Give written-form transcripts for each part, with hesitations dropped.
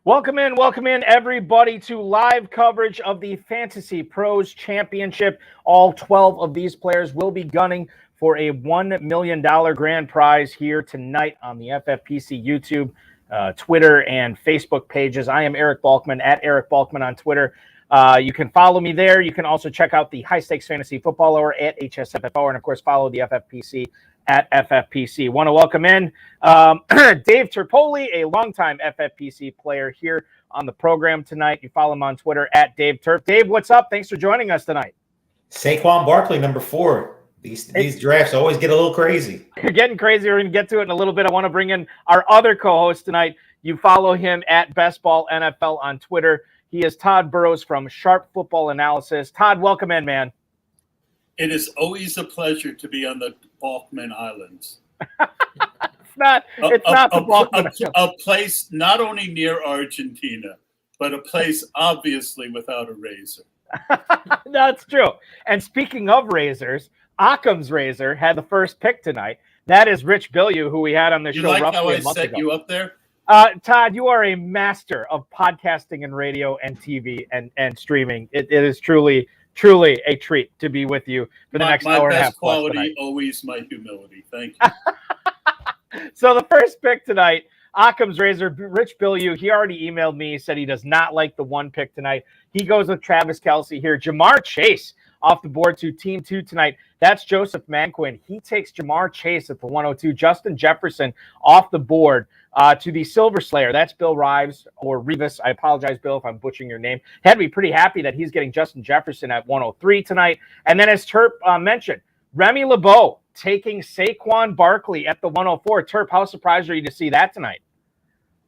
Welcome in, everybody, to live coverage of the Fantasy Pros Championship. All 12 of these players will be gunning for a $1 million grand prize here tonight on the FFPC YouTube, Twitter, and Facebook pages. I am Eric Balkman, at Eric Balkman on Twitter. You can follow me there. You can also check out the High Stakes Fantasy Football Hour at HSFFO, and, of course, follow the FFPC at FFPC. Want to welcome in Dave Terpoli, a longtime FFPC player here on the program tonight. You follow him on Twitter at Dave Terp. Dave, what's up? Thanks for joining us tonight. Saquon Barkley, number 4. These drafts always get a little crazy. You're getting crazy. We're going to get to it in a little bit. I want to bring in our other co-host tonight. You follow him at Best Ball NFL on Twitter. He is Todd Burrows from Sharp Football Analysis. Todd, welcome in, man. It is always a pleasure to be on the Balkman Islands. It's not the Balkman Islands. A place not only near Argentina, but a place obviously without a razor. That's true. And speaking of razors, Occam's razor had the first pick tonight. That is Rich Billyeu, who we had on the show roughly a month ago. You like how I set you up there? Todd, you are a master of podcasting and radio and TV and streaming. It is truly a treat to be with you for the next hour and a half. My best quality, always my humility. Thank you. So the first pick tonight, Occam's razor, Rich Billyeu, he already emailed me. He said he does not like the one pick tonight. He goes with Travis Kelce here. Jamar Chase off the board to Team 2 tonight. That's Joseph Manquin. He takes Jamar Chase at the 102. Justin Jefferson off the board to the Silver Slayer. That's Bill Rives or Revis. I apologize, Bill, if I'm butchering your name. Had to be pretty happy that he's getting Justin Jefferson at 103 tonight. And then as Terp mentioned, Remy LeBeau taking Saquon Barkley at the 104. Terp, how surprised are you to see that tonight?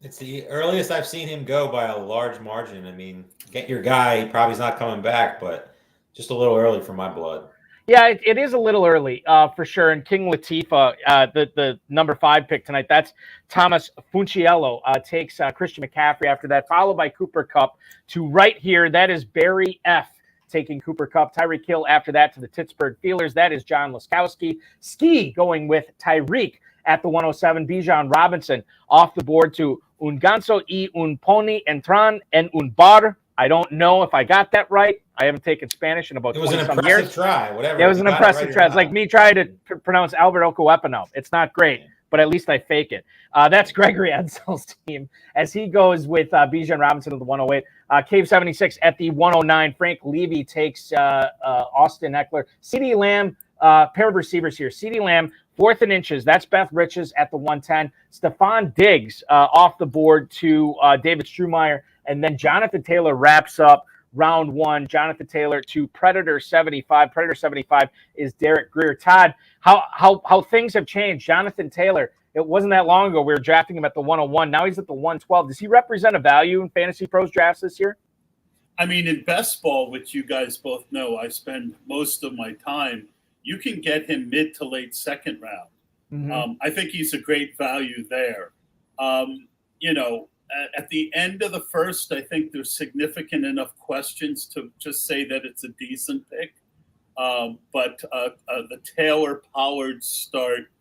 It's the earliest I've seen him go by a large margin. I mean, get your guy. He probably is not coming back, but just a little early for my blood. Yeah, it is a little early for sure. And King Latifah, the number 5 pick tonight, that's Thomas Funciello, takes Christian McCaffrey after that, followed by Cooper Kupp to right here. That is Barry F. taking Cooper Kupp. Tyreek Hill after that to the Pittsburgh Steelers. That is John Laskowski. Ski going with Tyreek at the 107. Bijan Robinson off the board to Un Ganso y Un Pony Entran and Un Bar. I don't know if I got that right. I haven't taken Spanish in about 20 some years. It was an impressive try, whatever. It was an impressive try. It's like me trying to pronounce Albert Okwuepenau. It's not great, but at least I fake it. That's Gregory Edsall's team as he goes with Bijan Robinson at the 108. Cave 76 at the 109. Frank Levy takes Austin Eckler. CeeDee Lamb, pair of receivers here. CeeDee Lamb, 4th and inches. That's Beth Riches at the 110. Stephon Diggs off the board to David Strumeyer. And then Jonathan Taylor wraps up round 1. Jonathan Taylor to Predator 75. Predator 75 is Derek Greer. Todd, how things have changed. Jonathan Taylor, it wasn't that long ago we were drafting him at the 101. Now he's at the 112. Does he represent a value in Fantasy Pros drafts this year? I mean, in best ball, which you guys both know, I spend most of my time. You can get him mid to late second round. Mm-hmm. I think he's a great value there. At the end of the first, I think there's significant enough questions to just say that it's a decent pick. But the Taylor Pollard start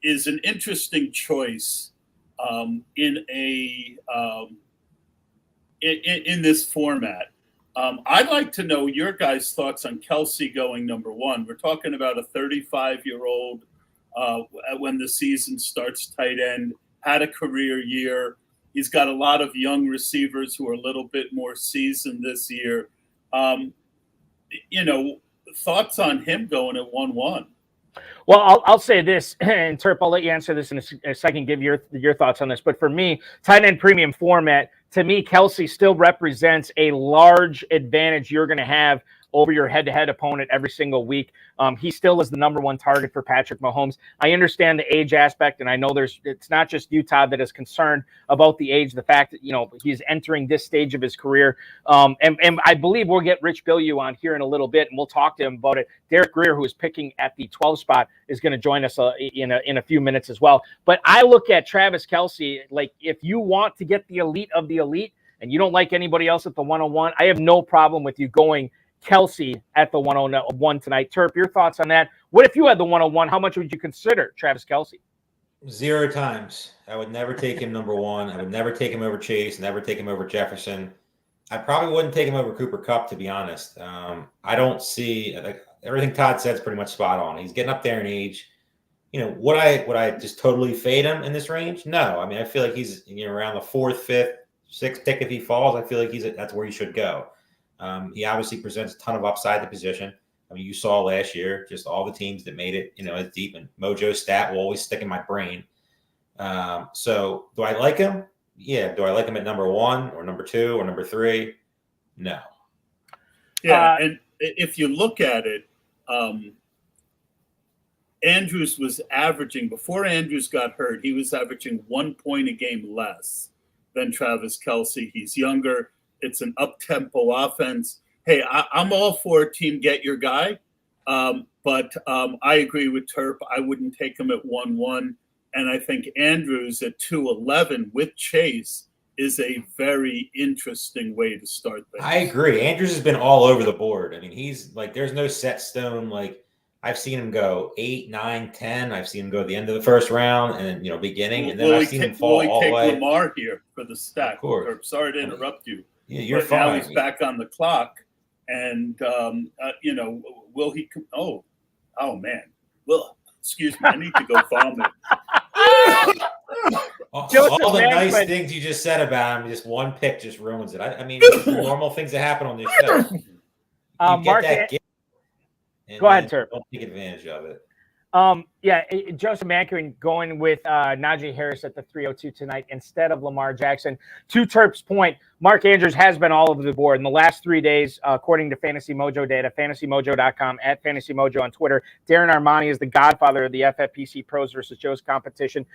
is an interesting choice in this format. I'd like to know your guys' thoughts on Kelce going number 1. We're talking about a 35-year-old when the season starts, tight end, had a career year. He's got a lot of young receivers who are a little bit more seasoned this year. Thoughts on him going at 1-1? Well, I'll say this, and Terp, I'll let you answer this in a second, give your thoughts on this. But for me, tight end premium format, to me, Kelce still represents a large advantage you're going to have over your head-to-head opponent every single week. He still is the number 1 target for Patrick Mahomes. I understand the age aspect, and I know it's not just Utah that is concerned about the age, the fact that, he's entering this stage of his career. And I believe we'll get Rich Billyeu on here in a little bit, and we'll talk to him about it. Derek Greer, who is picking at the 12 spot, is going to join us in a few minutes as well. But I look at Travis Kelce, like if you want to get the elite of the elite and you don't like anybody else at the 101, I have no problem with you going Kelce at the 101 tonight. Terp, your thoughts on that? What if you had the 101? How much would you consider Travis Kelce? 0 times. I would never take him number 1. I would never take him over Chase, never take him over Jefferson. I probably wouldn't take him over Cooper Kupp, to be honest. I don't see everything Todd said is pretty much spot on. He's getting up there in age. Would I just totally fade him in this range? No. I mean, I feel like he's around the 4th, 5th, 6th pick if he falls. I feel like that's where he should go. He obviously presents a ton of upside to position. I mean, you saw last year just all the teams that made it, as deep. And Mojo's stat will always stick in my brain. So do I like him? Yeah. Do I like him at number 1 or number 2 or number 3? No. Yeah, and if you look at it, Andrews was averaging, before Andrews got hurt, he was averaging 1 point a game less than Travis Kelce. He's younger. It's an up-tempo offense. Hey, I'm all for a team get your guy, but I agree with Terp. I wouldn't take him at 1-1, and I think Andrews at 2-11 with Chase is a very interesting way to start things. I agree. Andrews has been all over the board. I mean, he's like, there's no set stone. Like, I've seen him go 8, 9, 10. I've seen him go at the end of the first round and beginning, and then I've seen him fall all the way. Lamar here for the stack. Of course. Sorry to interrupt you. Yeah, you're but fine. Now he's back on the clock, and will he? Oh man. Well, excuse me. I need to go vomit. all the nice things you just said about him, just one pick just ruins it. I mean, normal things that happen on this show. You Mark, get that gift, go ahead, Turp. Don't take advantage of it. Joseph Mankiewicz going with Najee Harris at the 302 tonight instead of Lamar Jackson. To Turp's point, Mark Andrews has been all over the board in the last 3 days, according to Fantasy Mojo data, fantasymojo.com, at Fantasy Mojo on Twitter. Darren Armani is the godfather of the FFPC Pros versus Joe's competition.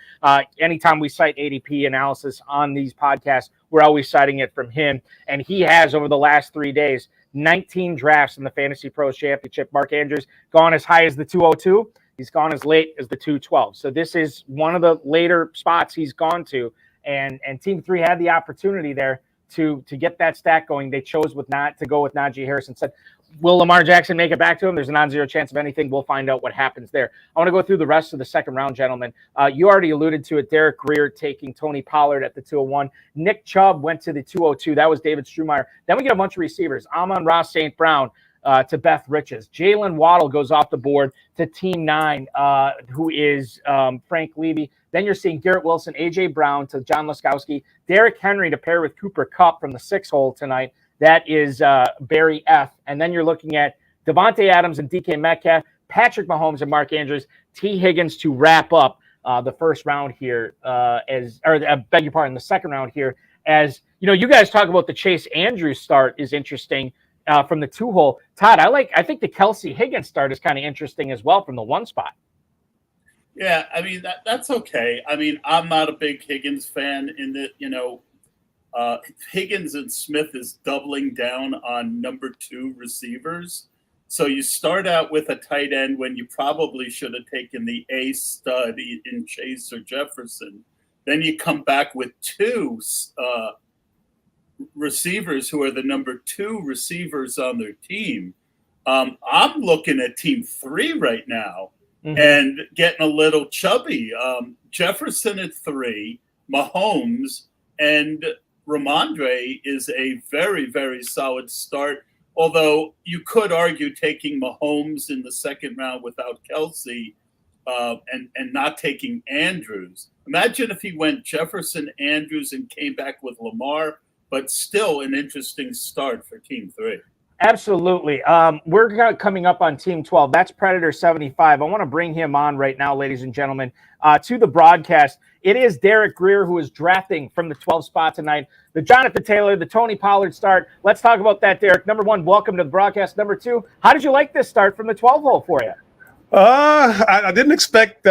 Anytime we cite ADP analysis on these podcasts, we're always citing it from him. And he has, over the last 3 days, 19 drafts in the Fantasy Pros Championship. Mark Andrews gone as high as the 202. He's gone as late as the 212. So this is one of the later spots he's gone to. And Team 3 had the opportunity there to get that stack going. They chose not to go with Najee Harris and said, will Lamar Jackson make it back to him? There's a non-zero chance of anything. We'll find out what happens there. I want to go through the rest of the second round, gentlemen. You already alluded to it. Derek Greer taking Tony Pollard at the 201. Nick Chubb went to the 202. That was David Strumeyer. Then we get a bunch of receivers. Amon-Ra St. Brown to Beth Riches. Jalen Waddle goes off the board to Team 9, who is Frank Levy. Then you're seeing Garrett Wilson, A.J. Brown to John Laskowski. Derrick Henry to pair with Cooper Kupp from the 6 hole tonight. That is Barry F. And then you're looking at Devontae Adams and DK Metcalf, Patrick Mahomes and Mark Andrews, T. Higgins to wrap up the first round here, the second round here. As you guys talk about the Chase Andrews start is interesting from the 2 hole. Todd, I think the Kelce Higgins start is kind of interesting as well from the 1 spot. Yeah, I mean that's okay. I mean, I'm not a big Higgins fan in that Higgins and Smith is doubling down on number 2 receivers. So you start out with a tight end when you probably should have taken the A stud in Chase or Jefferson. Then you come back with 2 receivers who are the number 2 receivers on their team. I'm looking at Team 3 right now and getting a little chubby. Jefferson at 3, Mahomes, and Ramondre is a very, very solid start. Although you could argue taking Mahomes in the second round without Kelce and not taking Andrews. Imagine if he went Jefferson, Andrews, and came back with Lamar, but still an interesting start for Team 3. Absolutely. We're coming up on Team 12. That's Predator 75. I want to bring him on right now, ladies and gentlemen, to the broadcast. It is Derek Greer who is drafting from the 12 spot tonight. The Jonathan Taylor, the Tony Pollard start. Let's talk about that, Derek. Number 1, welcome to the broadcast. Number 2, how did you like this start from the 12 hole for you? I didn't expect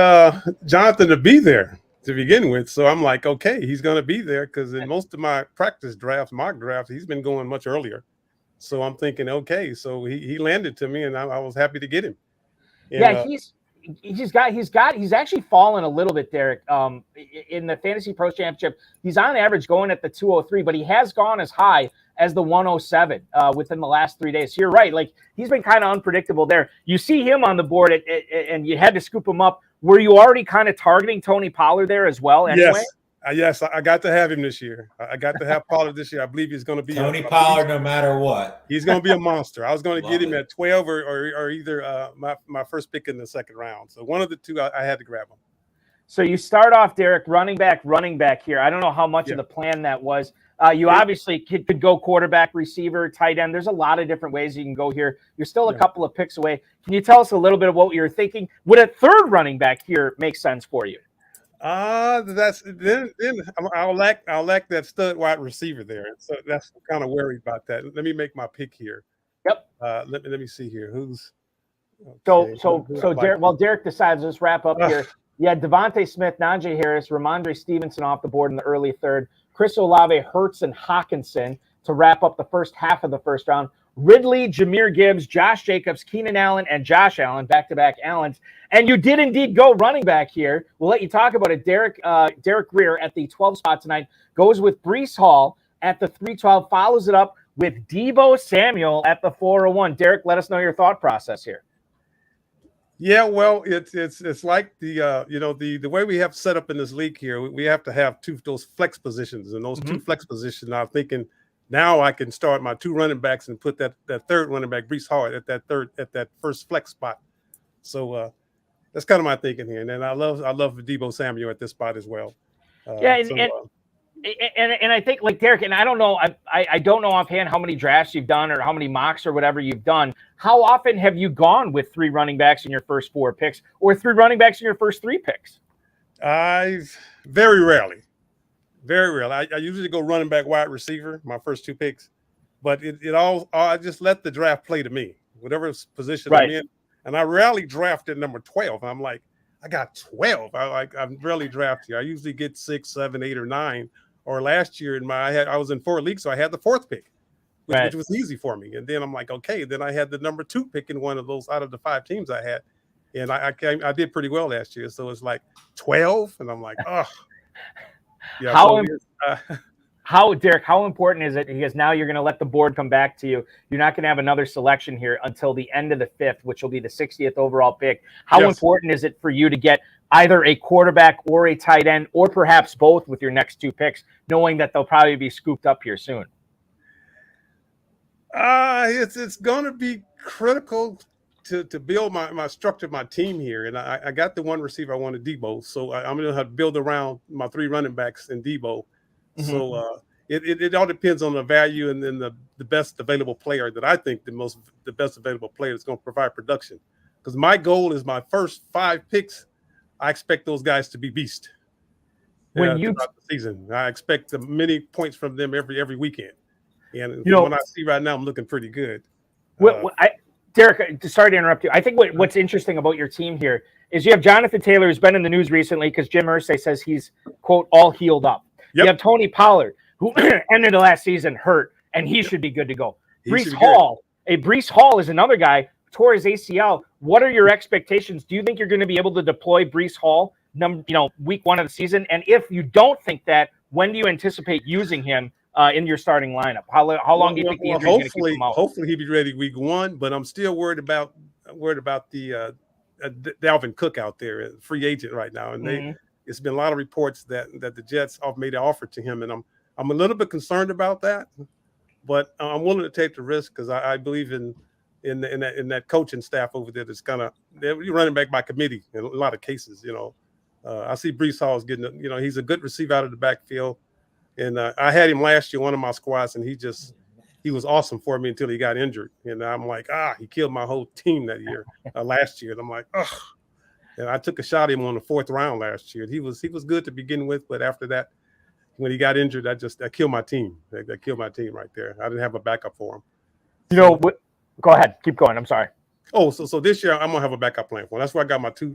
Jonathan to be there to begin with. So I'm like, okay, he's going to be there because in most of my practice drafts, mock drafts, he's been going much earlier. So I'm thinking, okay, so he landed to me, and I was happy to get him. And, he's actually fallen a little bit, Derek. In the Fantasy Pros Championship, he's on average going at the 203, but he has gone as high as the 107 within the last 3 days. So you're right. Like, he's been kind of unpredictable there. You see him on the board and you had to scoop him up. Were you already kind of targeting Tony Pollard there as well anyway? Yes, I got to have him this year. I got to have Pollard this year. I believe he's going to be Tony Pollard, no matter what. He's going to be a monster. I was going to get him it. at 12 or either my first pick in the second round. So one of the two, I had to grab him. So you start off, Derek, running back here. I don't know how much of the plan that was. You obviously could go quarterback, receiver, tight end. There's a lot of different ways you can go here. You're still a couple of picks away. Can you tell us a little bit of what you were thinking? Would a third running back here make sense for you? That's then I'll lack that stud wide receiver there. So that's kind of worried about that. Let me make my pick here. Yep. Let me see here. Who's okay. So Derek, while Derek decides, let's wrap up here. Yeah, Devontae Smith, Najee Harris, Ramondre Stevenson off the board in the early third. Chris Olave, Hurts, and Hawkinson to wrap up the first half of the first round. Ridley, Jahmyr Gibbs, Josh Jacobs, Keenan Allen, and Josh Allen, back-to-back Allens. And you did indeed go running back here. We'll let you talk about it. Derek Greer at the 12 spot tonight goes with Breece Hall at the 312, follows it up with Deebo Samuel at the 401. Derek, let us know your thought process here. Yeah, well, it's like the way we have set up in this league here. We have to have those flex positions, and those two flex positions. I'm thinking now I can start my two running backs and put that third running back, Breece Hall, at that first flex spot. So that's kind of my thinking here. And then I love Deebo Samuel at this spot as well. And I think, like Derek, and I don't know, I don't know offhand how many drafts you've done or how many mocks or whatever you've done. How often have you gone with three running backs in your first four picks or three running backs in your first three picks? Very rarely. I usually go running back, wide receiver, my first two picks, but I just let the draft play to me, whatever position I'm in. And I rarely drafted number 12. I'm like, I got 12. I rarely draft here. I usually get 6, 7, 8, or 9. Or last year I was in 4 leagues, so I had the fourth pick, which was easy for me. And then I'm like, okay. Then I had the number 2 pick in one of those out of the 5 teams I had, and I did pretty well last year. So it's like 12, and I'm like, oh, yeah. Derek, how important is it? Because now you're going to let the board come back to you. You're not going to have another selection here until the end of the 5th, which will be the 60th overall pick. How important is it for you to get either a quarterback or a tight end, or perhaps both with your next 2 picks, knowing that they'll probably be scooped up here soon? It's going to be critical to build my structure, my team here. And I got the one receiver I wanted, Deebo. So I'm going to have to build around my 3 running backs and Deebo. So it all depends on the value and then the best available player that I think the best available player is going to provide production. Because my goal is my first 5 picks, I expect those guys to be beast. Throughout the season, I expect many points from them every weekend. And what I see right now, I'm looking pretty good. Derek, sorry to interrupt you. I think what's interesting about your team here is you have Jonathan Taylor, who's been in the news recently because Jim Irsay says he's, quote, all healed up. Yep. You have Tony Pollard, who ended the last season hurt, and he should be good to go. Breece Hall is another guy, tore his ACL. What are your expectations? Do you think you're going to be able to deploy Breece Hall, week 1 of the season? And if you don't think that, when do you anticipate using him in your starting lineup? How long do you think the injury is going to keep him out? Hopefully he'll be ready week 1, but I'm still worried about the Dalvin Cook out there, free agent right now, and it's been a lot of reports that the Jets have made an offer to him, and I'm a little bit concerned about that, but I'm willing to take the risk because I believe in that coaching staff over there that's they're running back by committee in a lot of cases. I see Breece Hall is getting he's a good receiver out of the backfield, and I had him last year, one of my squads, and he was awesome for me until he got injured, and I'm like, he killed my whole team that year last year, and I'm like, and I took a shot at him on the 4th round last year. He was good to begin with, but after that, when he got injured, that killed my team. That killed my team right there. I didn't have a backup for him. Go ahead. Keep going. I'm sorry. Oh, so this year I'm gonna have a backup plan for him. That's why I got my 2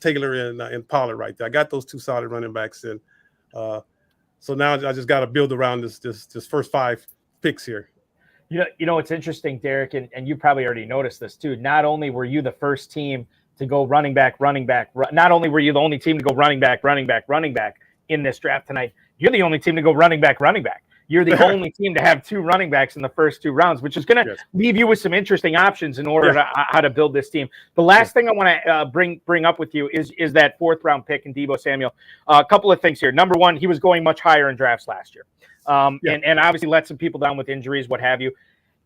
Taylor and Pollard right there. I got those 2 solid running backs, and so now I just got to build around this first 5 picks here. It's interesting, Derek, and you probably already noticed this too. Not only were you the first team to go running back. Not only were you the only team to go running back in this draft tonight, you're the only team to go running back. you're the only team to have 2 running backs in the first 2 rounds, which is going to leave you with some interesting options in order to how to build this team. The last thing I want to bring up with you is that 4th round pick in Deebo Samuel. A couple of things here. Number one, he was going much higher in drafts last year, and obviously let some people down with injuries, what have you.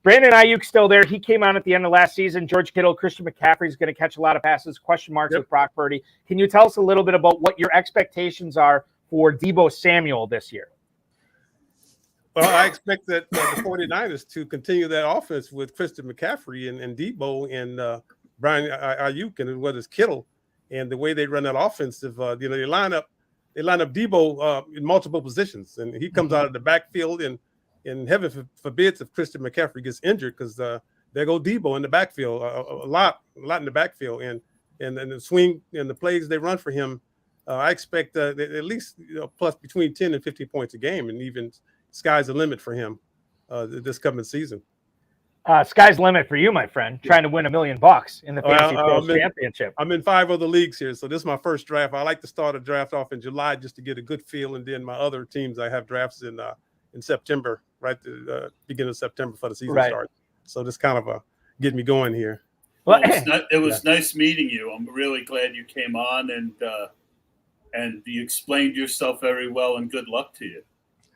Brandon Ayuk's still there. He came on at the end of last season. George Kittle, Christian McCaffrey is going to catch a lot of passes. Question marks with Brock Purdy. Can you tell us a little bit about what your expectations are for Deebo Samuel this year? Well, I expect that the 49ers to continue that offense with Christian McCaffrey and Deebo and Brian Ayuk and whether it's Kittle and the way they run that offensive. They line up Deebo in multiple positions, and he comes out of the backfield and heaven forbids if Christian McCaffrey gets injured, because there go Deebo in the backfield, a lot in the backfield, and the swing and the plays they run for him. I expect at least plus between 10 and 15 points a game, and even sky's the limit for him this coming season. Sky's the limit for you, my friend, trying to win $1 million in the FantasyPros Championship. I'm in 5 other leagues here, so this is my first draft. I like to start a draft off in July just to get a good feel, and then my other teams I have drafts in September, right the beginning of September for the season starts. So this kind of get me going here. Well, it was nice meeting you. I'm really glad you came on, and you explained yourself very well, and good luck to you.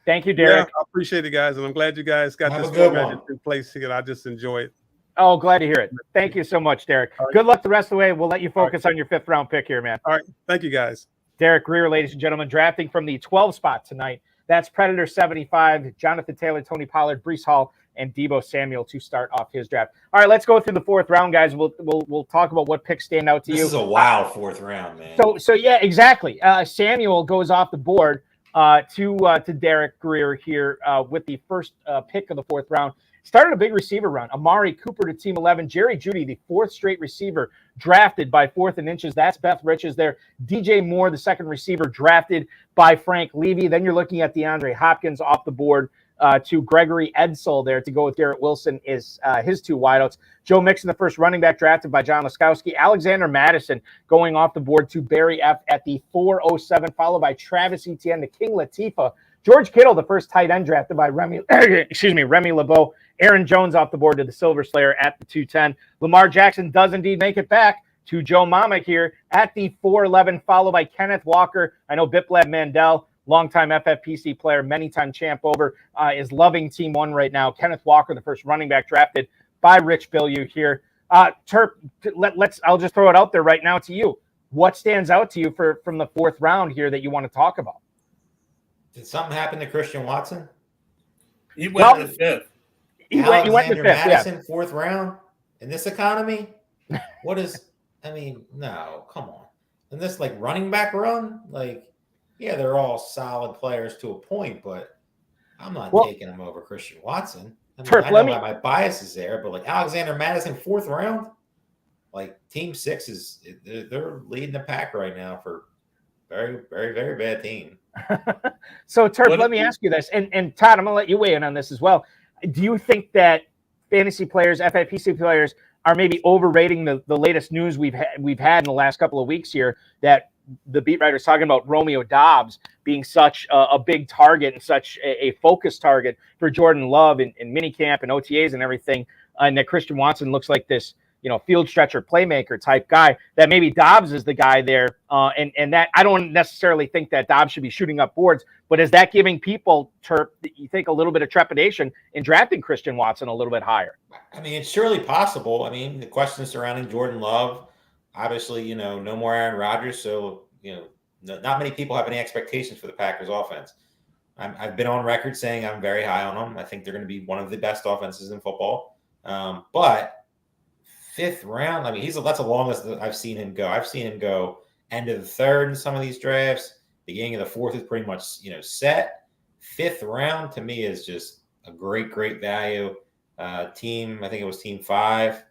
Thank you, Derek. I appreciate it, guys, and I'm glad you guys got this format in place here. I just enjoy it. Oh, glad to hear it. Thank you so much, Derek. Right. Good luck the rest of the way. We'll let you focus on your 5th round pick here, man. All right. Thank you, guys. Derek Greer, ladies and gentlemen, drafting from the 12 spot tonight. That's Predator 75, Jonathan Taylor, Tony Pollard, Breece Hall, and Deebo Samuel to start off his draft. All right, let's go through the 4th round, guys. We'll talk about what picks stand out to you. This is a wild 4th round, man. So yeah, exactly. Samuel goes off the board to Derek Greer here with the first pick of the 4th round. Started a big receiver run. Amari Cooper to Team 11. Jerry Jeudy, the 4th straight receiver, drafted by 4th and Inches. That's Beth Riches there. DJ Moore, the 2nd receiver, drafted by Frank Levy. Then you're looking at DeAndre Hopkins off the board to Gregory Edsel there to go with Garrett Wilson is his 2 wideouts. Joe Mixon, the 1st running back, drafted by John Laskowski. Alexander Madison going off the board to Barry F. at the 407, followed by Travis Etienne to King Latifah. George Kittle, the 1st tight end, drafted by Remy LeBeau. Aaron Jones off the board to the Silver Slayer at the 210. Lamar Jackson does indeed make it back to Joe Mama here at the 411, followed by Kenneth Walker. I know Biplab Mandel, longtime FFPC player, many-time champ over, is loving Team 1 right now. Kenneth Walker, the 1st running back, drafted by Rich Billyeu here. Terp, I'll just throw it out there right now to you. What stands out to you from the 4th round here that you want to talk about? Did something happen to Christian Watson? He went to the 5th. He went to 5th, Madison, 4th round in this economy? No, come on. In this running back run, they're all solid players to a point, but I'm not taking them over Christian Watson. I know my bias is there, but Alexander Madison, 4th round, Team 6 they're leading the pack right now for very, very, very bad team. So, Turp, let me ask you this, and Todd, I'm going to let you weigh in on this as well. Do you think that fantasy players, FFPC players, are maybe overrating the latest news we've had in the last couple of weeks here, that the beat writers talking about Romeo Doubs being such a big target and such a focus target for Jordan Love in minicamp and OTAs and everything, and that Christian Watson looks like this field stretcher playmaker type guy, that maybe Doubs is the guy there. And that I don't necessarily think that Doubs should be shooting up boards, but is that giving people, Terp, you think, a little bit of trepidation in drafting Christian Watson a little bit higher? It's surely possible. The questions surrounding Jordan Love, obviously, no more Aaron Rodgers. So, not many people have any expectations for the Packers offense. I've been on record saying I'm very high on them. I think they're going to be one of the best offenses in football. But 5th round, that's the longest that I've seen him go. I've seen him go end of the 3rd in some of these drafts. Beginning of the 4th is pretty much, set. 5th round to me is just a great, great value. I think it was Team 5.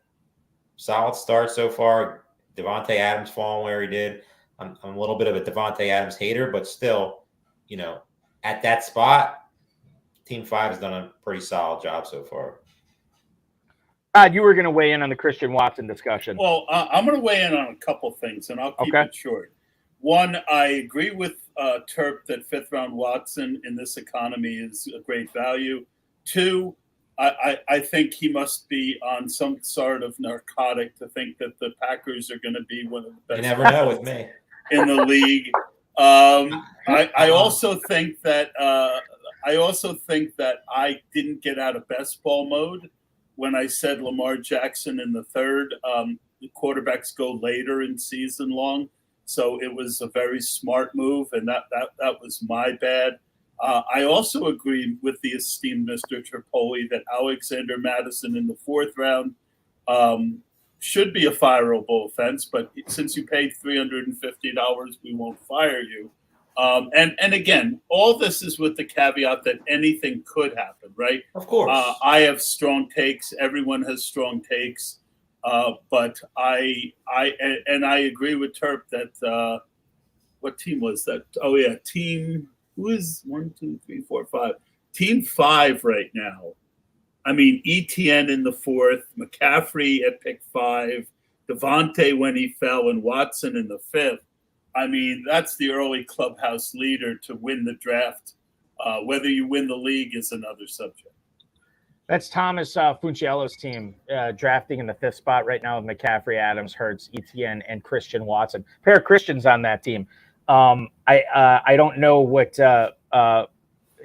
Solid start so far. Devontae Adams falling where he did. I'm a little bit of a Devontae Adams hater, but still, at that spot, Team 5 has done a pretty solid job so far. You were going to weigh in on the Christian Watson discussion. Well, I'm going to weigh in on a couple things, and I'll keep it short. One, I agree with Terp that fifth round Watson in this economy is a great value. Two, I think he must be on some sort of narcotic to think that the Packers are going to be one of the best. You never know with me in the league. I also think that I didn't get out of best ball mode when I said Lamar Jackson in the third. The quarterbacks go later in season long, so it was a very smart move, and that was my bad. I also agree with the esteemed Mr. Tripoli that Alexander Madison in the fourth round should be a fireable offense, but since you paid $350, we won't fire you. And again, all this is with the caveat that anything could happen, right? of course. I have strong takes. Everyone has strong takes. But I agree with Terp that what team was that? Oh yeah, who is 1, 2, 3, 4, 5? Team 5 right now. I mean, ETN in the fourth, McCaffrey at pick 5, Devontae when he fell, and Watson in the fifth. I mean, that's the early clubhouse leader to win the draft. Whether you win the league is another subject. That's Thomas Funciello's team drafting in the fifth spot right now with McCaffrey, Adams, Hurts, ETN, and Christian Watson. A pair of Christians on that team. I don't know what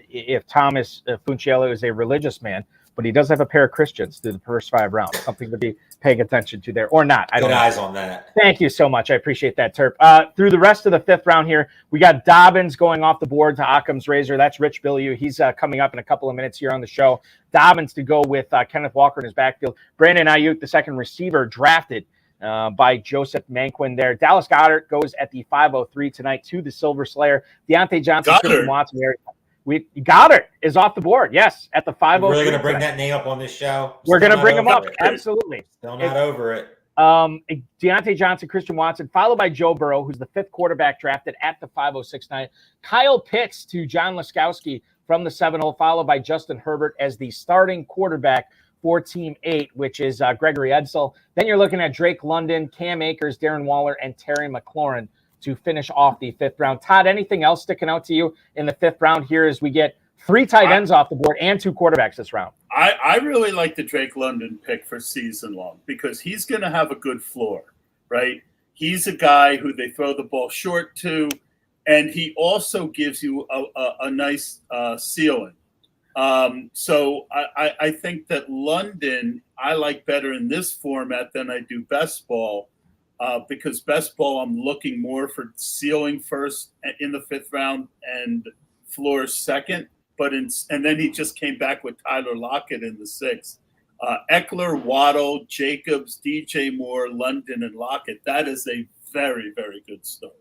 if Thomas Funciello is a religious man, but he does have a pair of Christians through the first 5 rounds. Something to be paying attention to there, or not. I don't Good know. eyes on that. Thank you so much. I appreciate that, Terp. Through the rest of the fifth round here, we got Dobbins going off the board to Occam's razor. That's Rich Billyeu. He's coming up in a couple of minutes here on the show. Dobbins to go with Kenneth Walker in his backfield. Brandon Ayuk, the second receiver, drafted by Joseph Manquin there. Dallas Goedert goes at the 503 tonight to the Silver Slayer. Deontay Johnson, Christian Watson here. Goddard is off the board. Yes, at the 503. We're really going to bring that name up on this show. We're going to bring him up. Absolutely. Still not over it. Deontay Johnson, Christian Watson, followed by Joe Burrow, who's the 5th quarterback drafted at the 506 night. Kyle Pitts to John Laskowski from the 7 hole, followed by Justin Herbert as the starting quarterback for Team 8, which is Gregory Edsel. Then you're looking at Drake London, Cam Akers, Darren Waller, and Terry McLaurin to finish off the 5th round. Todd, anything else sticking out to you in the 5th round here as we get 3 tight ends off the board and 2 quarterbacks this round? I really like the Drake London pick for season long because he's going to have a good floor, right? He's a guy who they throw the ball short to, and he also gives you a nice ceiling. So I think that London I like better in this format than I do best ball. Because best ball, I'm looking more for ceiling first in the 5th round and floor second. And then he just came back with Tyler Lockett in the 6th. Eckler, Waddle, Jacobs, DJ Moore, London, and Lockett. That is a very, very good start.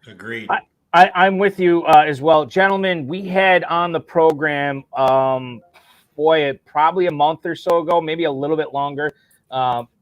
Agreed. I'm with you as well. Gentlemen, we had on the program, probably a month or so ago, maybe a little bit longer.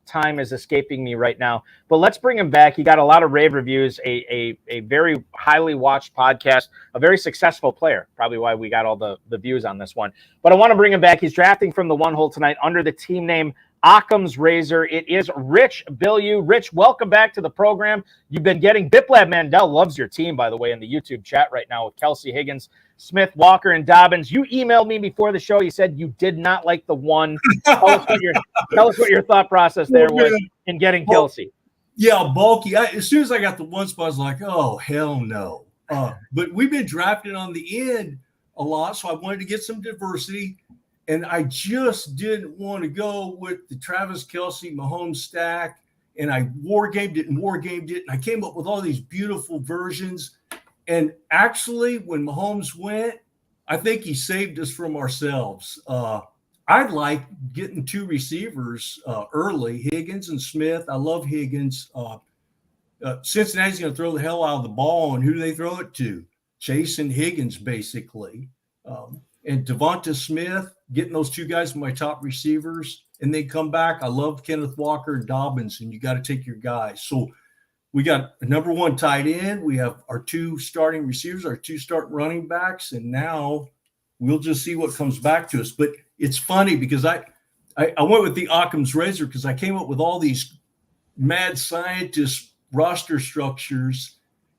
Time is escaping me right now, but let's bring him back. He got a lot of rave reviews, a very highly watched podcast, a very successful player, probably why we got all the views on this one. But I want to bring him back. He's drafting from the 1 hole tonight under the team name Occam's Razor. It is Rich Billyeu. Rich, welcome back to the program. You've been getting Biplab Mandel loves your team, by the way, in the YouTube chat right now with Kelsey Higgins, Smith, Walker, and Dobbins. You emailed me before the show. You said you did not like the 1. Tell us what your thought process there was in getting Kelsey. Yeah, bulky. As soon as I got the 1 spot, I was like, oh, hell no. But we've been drafting on the end a lot, so I wanted to get some diversity. And I just didn't want to go with the Travis Kelce Mahomes stack. And I wargamed it. And I came up with all these beautiful versions. And actually, when Mahomes went, I think he saved us from ourselves. I like getting 2 receivers early, Higgins and Smith. I love Higgins. Cincinnati's going to throw the hell out of the ball. And who do they throw it to? Chase and Higgins, basically. And Devonta Smith, getting those 2 guys, my top receivers, and they come back. I love Kenneth Walker and Dobbins, and you got to take your guys. So we got a number 1 tight end. We have our 2 starting receivers, our 2 starting running backs, and now we'll just see what comes back to us. But it's funny because I went with the Occam's Razor because I came up with all these mad scientist roster structures,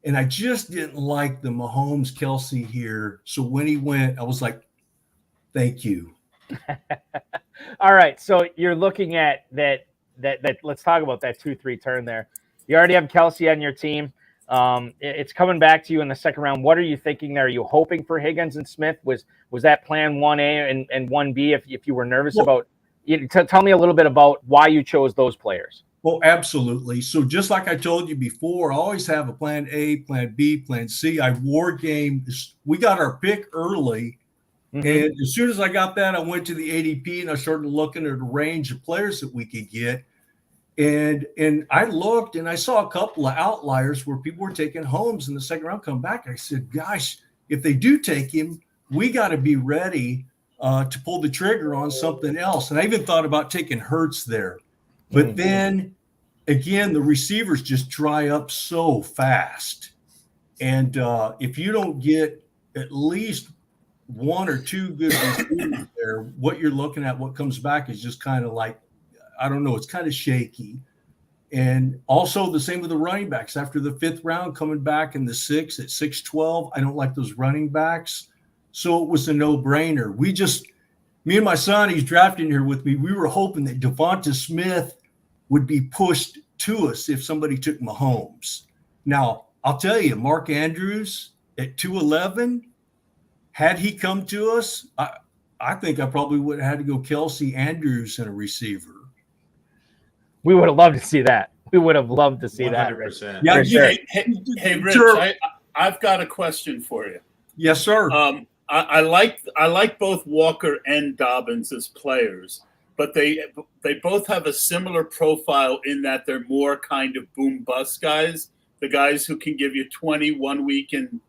And I just didn't like the Mahomes Kelsey here. So when he went, I was like, thank you. All right. So you're looking at that let's talk about that 2-3 turn there. You already have Kelsey on your team. It's coming back to you in the second round. What are you thinking there? Are you hoping for Higgins and Smith? Was that plan 1A and 1B if you were nervous about tell me a little bit about why you chose those players. Well, absolutely. So just like I told you before, I always have a plan A, plan B, plan C. I war game. We got our pick early. Mm-hmm. And as soon as I got that, I went to the ADP and I started looking at a range of players that we could get. And I looked and I saw a couple of outliers where people were taking Holmes in the second round come back. I said, gosh, if they do take him, we got to be ready to pull the trigger on something else. And I even thought about taking Hurts there. But then again, the receivers just dry up so fast. And if you don't get at least one or two good receivers there, what you're looking at, what comes back is just kind of like, I don't know, it's kind of shaky. And also the same with the running backs. After the fifth round, coming back in the sixth at 6-12, I don't like those running backs. So it was a no-brainer. Me and my son, he's drafting here with me, we were hoping that Devonta Smith would be pushed to us if somebody took Mahomes. Now, I'll tell you, Mark Andrews at 211, had he come to us, I think I probably would have had to go Kelsey, Andrews, and a receiver. We would have loved to see that. We would have loved to see 100%. That. Rich. Yeah, sure. Hey, Rich, sure. I've got a question for you. Yes, sir. I like both Walker and Dobbins as players, but they both have a similar profile in that they're more kind of boom bust guys, the guys who can give you 20 one week and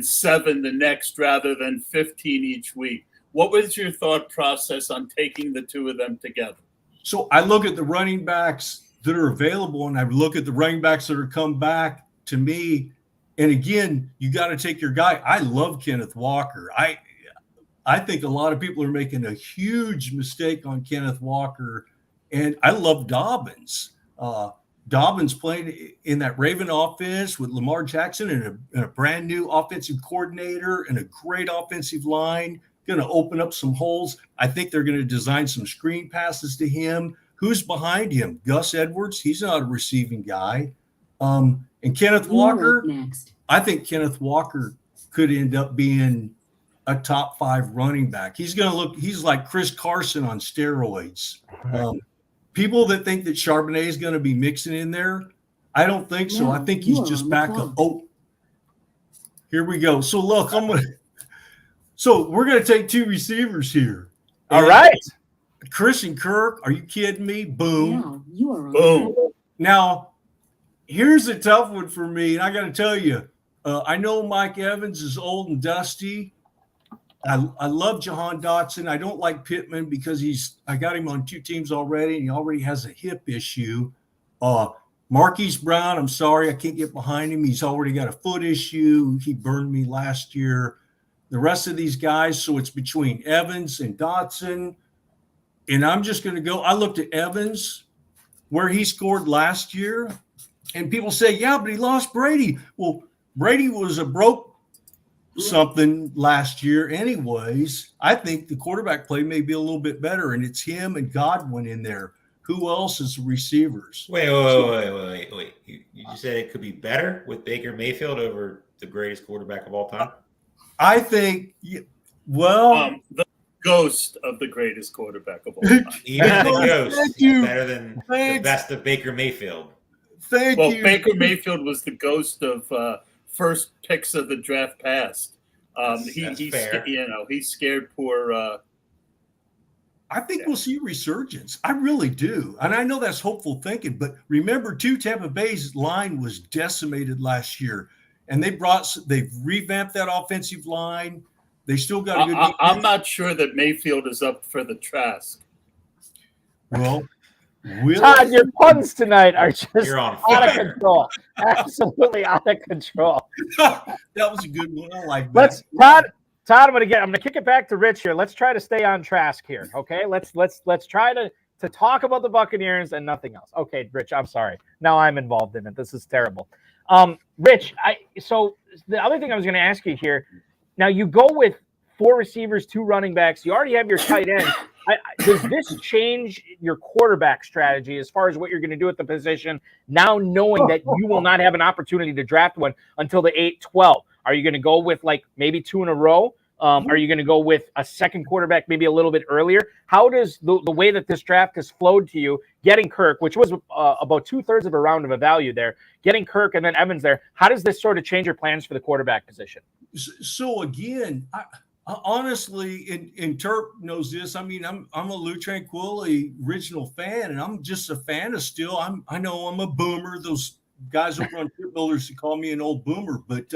7 the next rather than 15 each week. What was your thought process on taking the two of them together? So I look at the running backs that are available and I look at the running backs that are come back to me. And again, you got to take your guy. I love Kenneth Walker. I think a lot of people are making a huge mistake on Kenneth Walker. And I love Dobbins. Dobbins playing in that Raven offense with Lamar Jackson and a brand new offensive coordinator and a great offensive line, going to open up some holes. I think they're going to design some screen passes to him. Who's behind him? Gus Edwards. He's not a receiving guy. And Kenneth Walker, I think Kenneth Walker could end up being a top 5 running back. He's like Chris Carson on steroids. People that think that Charbonnet is going to be mixing in there, I don't think so. I think he's just back up. Oh, here we go. So look, we're going to take 2 receivers here. All right. Christian Kirk, are you kidding me? Boom. Yeah, you are. Boom. Now, here's a tough one for me, and I got to tell you, I know Mike Evans is old and dusty. I love Jahan Dotson. I don't like Pittman because I got him on 2 teams already, and he already has a hip issue. Marquise Brown, I'm sorry, I can't get behind him. He's already got a foot issue. He burned me last year. The rest of these guys, so it's between Evans and Dotson. And I'm just going to go. I looked at Evans, where he scored last year, and people say, yeah, but he lost Brady. Well, Brady was a broke something last year anyways. I think the quarterback play may be a little bit better, and it's him and Godwin in there. Who else is the receivers? Wait. You just said it could be better with Baker Mayfield over the greatest quarterback of all time? I think, the ghost of the greatest quarterback of all time. Even the ghost is better than the best of Baker Mayfield. Thank you. Baker Mayfield was the ghost of first picks of the draft past. He scared poor. I think we'll see resurgence. I really do. And I know that's hopeful thinking, but remember too, Tampa Bay's line was decimated last year, and they've revamped that offensive line. They still got a good. I'm not sure that Mayfield is up for the task. Well, Todd, your puns tonight are just out of control. Absolutely out of control. That was a good one. I like that. Todd, I'm gonna kick it back to Rich here. Let's try to stay on task here. Okay. Let's try to talk about the Buccaneers and nothing else. Okay, Rich, I'm sorry. Now I'm involved in it. This is terrible. Rich, so the other thing I was going to ask you here, now you go with 4 receivers, 2 running backs. You already have your tight end. Does this change your quarterback strategy as far as what you're going to do at the position, now knowing that you will not have an opportunity to draft one until the 8-12? Are you going to go with like maybe 2 in a row? Are you going to go with a second quarterback maybe a little bit earlier? How does the way that this draft has flowed to you, getting Kirk, which was about 2/3 of a round of a value there, getting Kirk and then Evans there, how does this sort of change your plans for the quarterback position? So again, I honestly, and Turp knows this. I mean, I'm a Lou Tranquilli original fan, and I'm just a fan of still. I know I'm a boomer. Those guys over on Tip Builders call me an old boomer, but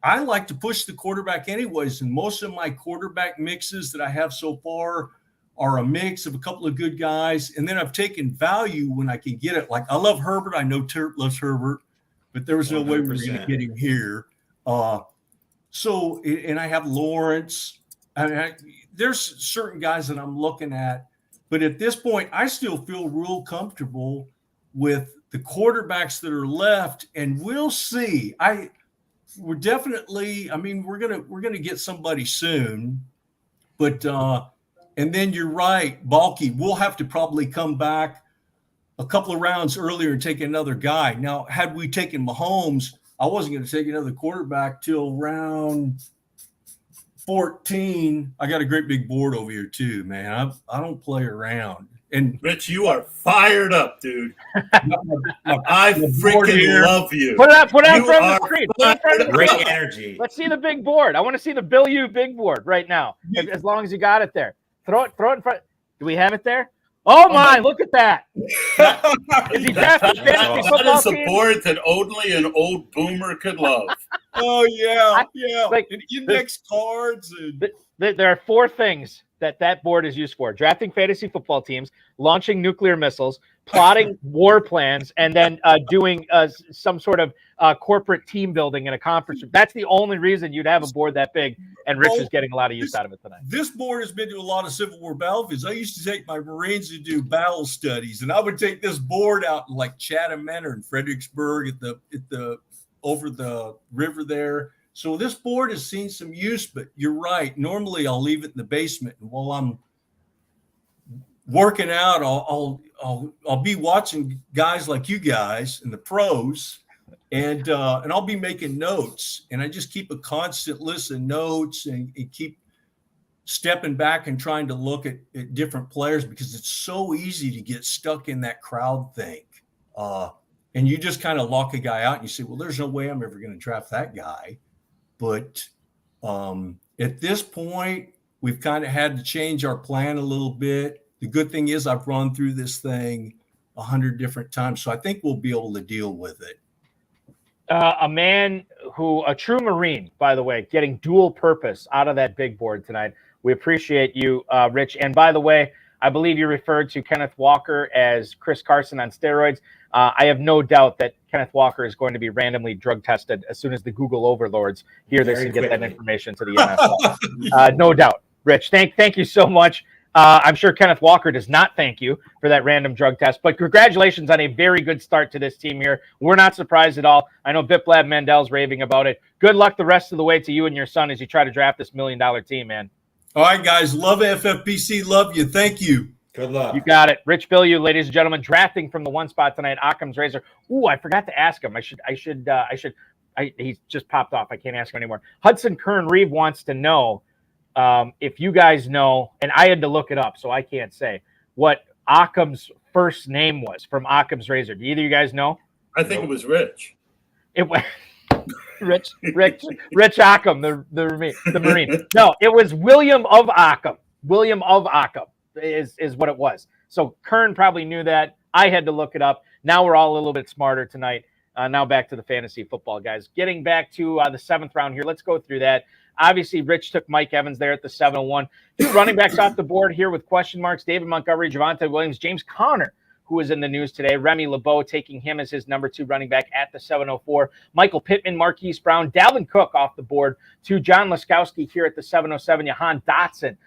I like to push the quarterback anyways. And most of my quarterback mixes that I have so far are a mix of a couple of good guys, and then I've taken value when I can get it. Like I love Herbert. I know Turp loves Herbert, but there was no 100%. Way we were going to get him here. So, and I have Lawrence. There's certain guys that I'm looking at, but at this point, I still feel real comfortable with the quarterbacks that are left, and we'll see. We're definitely. I mean, we're gonna get somebody soon, but and then you're right, Balky. We'll have to probably come back a couple of rounds earlier and take another guy. Now, had we taken Mahomes, I wasn't going to take another quarterback till round 14. I got a great big board over here too, man. I don't play around. And Rich, you are fired up, dude. I freaking love you. Put it out in front of the screen. Great energy. Let's see the big board. I want to see the Billyeu big board right now. As long as you got it there, throw it in front. Do we have it there? Oh my! Look at that. Is he drafting fantasy football That is a board that only an old boomer could love. Oh yeah. Like, and index cards. There are 4 things that board is used for: drafting fantasy football teams, launching nuclear missiles, plotting war plans, and then doing some sort of corporate team building in a conference room. That's the only reason you'd have a board that big, and Rich is getting a lot of use out of it tonight. This board has been to a lot of Civil War battlefields. I used to take my Marines to do battle studies, and I would take this board out in like Chatham Manor in Fredericksburg at the over the river there. So this board has seen some use, but you're right. Normally I'll leave it in the basement, and while I'm working out, I'll be watching guys like you guys and the pros, and I'll be making notes, and I just keep a constant list of notes and keep stepping back and trying to look at different players, because it's so easy to get stuck in that crowd thing. And you just kind of lock a guy out and you say, well, there's no way I'm ever going to draft that guy. But at this point, we've kind of had to change our plan a little bit. The good thing is I've run through this thing 100 different times, so I think we'll be able to deal with it. A true Marine, by the way, getting dual purpose out of that big board tonight. We appreciate you, Rich. And by the way, I believe you referred to Kenneth Walker as Chris Carson on steroids. I have no doubt that Kenneth Walker is going to be randomly drug tested as soon as the Google overlords hear this and get that information to the NFL. No doubt. Rich, thank you so much. I'm sure Kenneth Walker does not thank you for that random drug test, but congratulations on a very good start to this team here. We're not surprised at all. I know Biplab Mandel's raving about it. Good luck the rest of the way to you and your son as you try to draft this $1 million team, man. All right, guys. Love FFPC. Love you. Thank you. Good luck. You got it. Rich Billyeu, ladies and gentlemen, drafting from the 1 spot tonight, Occam's Razor. Ooh, I forgot to ask him. He's just popped off. I can't ask him anymore. Hudson Kern Reeve wants to know if you guys know, and I had to look it up, so I can't say, what Occam's first name was from Occam's Razor. Do either of you guys know? I think it was Rich. It was Rich Occam, the Marine. No, it was William of Occam. William of Occam is what it was. So Kern probably knew that. I had to look it up. Now we're all a little bit smarter tonight. Now back to the fantasy football, guys. Getting back to the 7th round here. Let's go through that. Obviously, Rich took Mike Evans there at the 701. 2 running backs off the board here with question marks. David Montgomery, Javonte Williams, James Conner, who is in the news today. Remy LeBeau taking him as his number 2 running back at the 704. Michael Pittman, Marquise Brown, Dalvin Cook off the board. To John Laskowski here at the 707. Jahan Dotson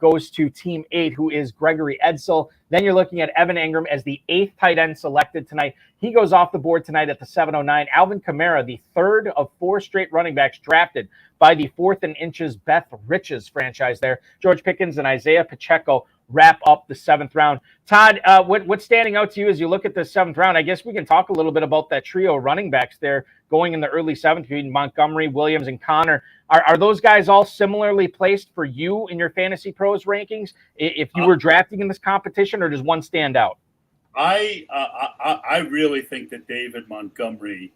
goes to Team 8, who is Gregory Edsel. Then you're looking at Evan Ingram as the 8th tight end selected tonight. He goes off the board tonight at the 7:09. Alvin Kamara, the 3rd of 4 straight running backs drafted by the 4th and Inches Beth Riches franchise there. George Pickens and Isaiah Pacheco wrap up the 7th round. Todd, what's standing out to you as you look at the 7th round? I guess we can talk a little bit about that trio of running backs there going in the early 7th between Montgomery, Williams, and Connor. Are those guys all similarly placed for you in your Fantasy Pros rankings if you were drafting in this competition, or does one stand out? I really think that David Montgomery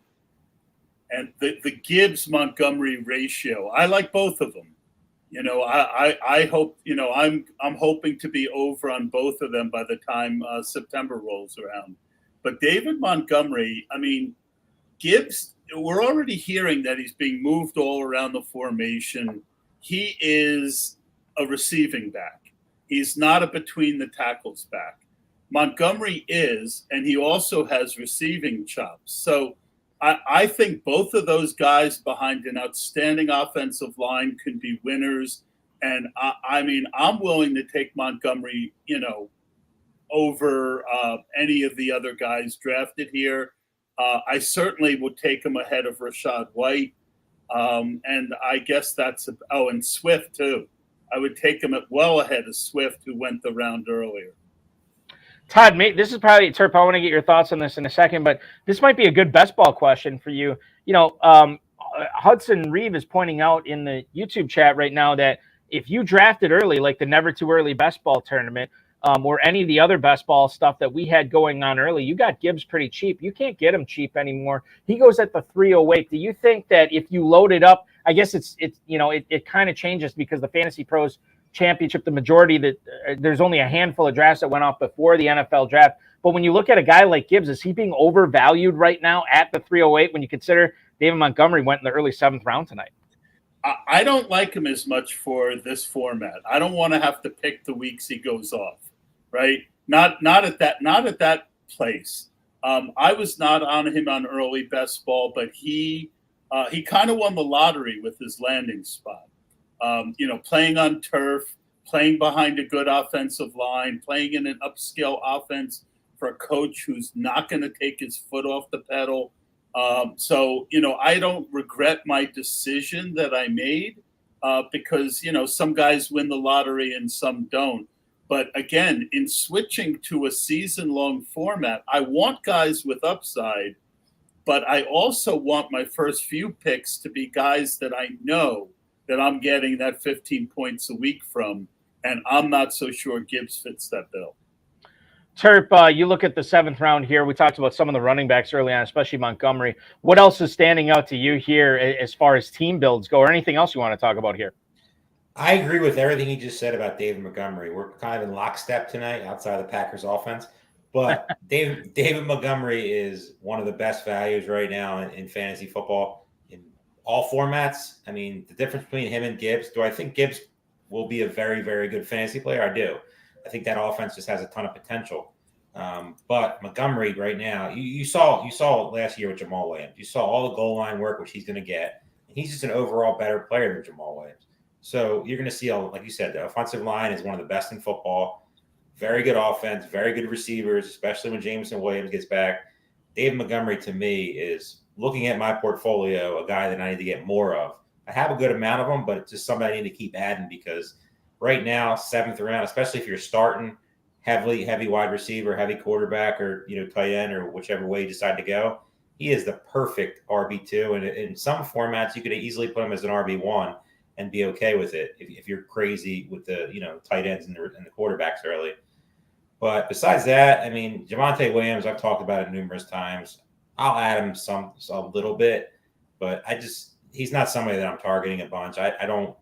and the Gibbs-Montgomery ratio, I like both of them. I hope, I'm hoping to be over on both of them by the time September rolls around. But David Montgomery, I mean, Gibbs, we're already hearing that he's being moved all around the formation. He is a receiving back. He's not a between the tackles back. Montgomery is, and he also has receiving chops. So I think both of those guys behind an outstanding offensive line can be winners. And I'm willing to take Montgomery, over any of the other guys drafted here. I certainly would take him ahead of Rachaad White. And I guess and Swift too. I would take him well ahead of Swift, who went the round earlier. Todd, this is probably, Terp, I want to get your thoughts on this in a second, but this might be a good best ball question for you. Hudson Reeve is pointing out in the YouTube chat right now that if you drafted early, like the Never Too Early Best Ball tournament, or any of the other best ball stuff that we had going on early, you got Gibbs pretty cheap. You can't get him cheap anymore. He goes at the 308. Do you think that if you load it up, I guess it kind of changes because the Fantasy Pros Championship, the majority that there's only a handful of drafts that went off before the NFL draft. But when you look at a guy like Gibbs, is he being overvalued right now at the 308 when you consider David Montgomery went in the early 7th round tonight? I don't like him as much for this format. I don't want to have to pick the weeks he goes off, right? Not at that place. I was not on him on early best ball, but he kind of won the lottery with his landing spot. Playing on turf, playing behind a good offensive line, playing in an upscale offense for a coach who's not going to take his foot off the pedal. I don't regret my decision that I made because, some guys win the lottery and some don't. But again, in switching to a season-long format, I want guys with upside, but I also want my first few picks to be guys that I know that I'm getting that 15 points a week from, and I'm not so sure Gibbs fits that bill. Terp, you look at the 7th round here. We talked about some of the running backs early on, especially Montgomery. What else is standing out to you here as far as team builds go, or anything else you want to talk about here? I agree with everything he just said about David Montgomery. We're kind of in lockstep tonight outside of the Packers offense. But David Montgomery is one of the best values right now in fantasy football in all formats. I mean, the difference between him and Gibbs, do I think Gibbs will be a very, very good fantasy player? I do. I think that offense just has a ton of potential. But Montgomery right now, you saw last year with Jamal Williams. You saw all the goal line work, which he's going to get. And he's just an overall better player than Jamal Williams. So you're going to see, like you said, the offensive line is one of the best in football. Very good offense, very good receivers, especially when Jameson Williams gets back. David Montgomery, to me, is looking at my portfolio, a guy that I need to get more of. I have a good amount of them, but it's just somebody I need to keep adding because right now, 7th round, especially if you're starting heavy wide receiver, heavy quarterback, or tight end, or whichever way you decide to go, he is the perfect RB2. And in some formats, you could easily put him as an RB1 and be okay with it if you're crazy with the tight ends and the quarterbacks early. But besides that, I mean, Javonte Williams, I've talked about it numerous times. I'll add him a little bit, but he's not somebody that I'm targeting a bunch. I don't.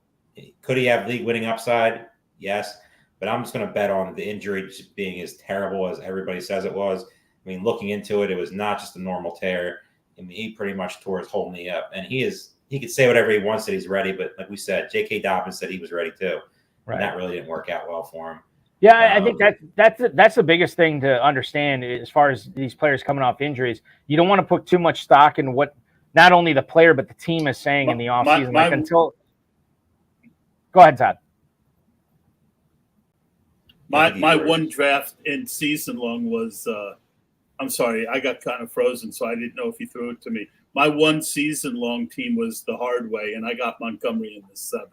Could he have league winning upside? Yes, but I'm just going to bet on the injury just being as terrible as everybody says it was. I mean, looking into it, it was not just a normal tear. I mean, he pretty much tore his whole knee up, and he could say whatever he wants that he's ready, but like we said, J.K. Dobbins said he was ready too. Right. And that really didn't work out well for him. Yeah, I think that's the biggest thing to understand as far as these players coming off injuries. You don't want to put too much stock in what not only the player but the team is saying in the offseason. Go ahead, Todd. My one draft in season long was I'm sorry, I got kind of frozen, so I didn't know if he threw it to me. My one season long team was the hard way, and I got Montgomery in the 7th.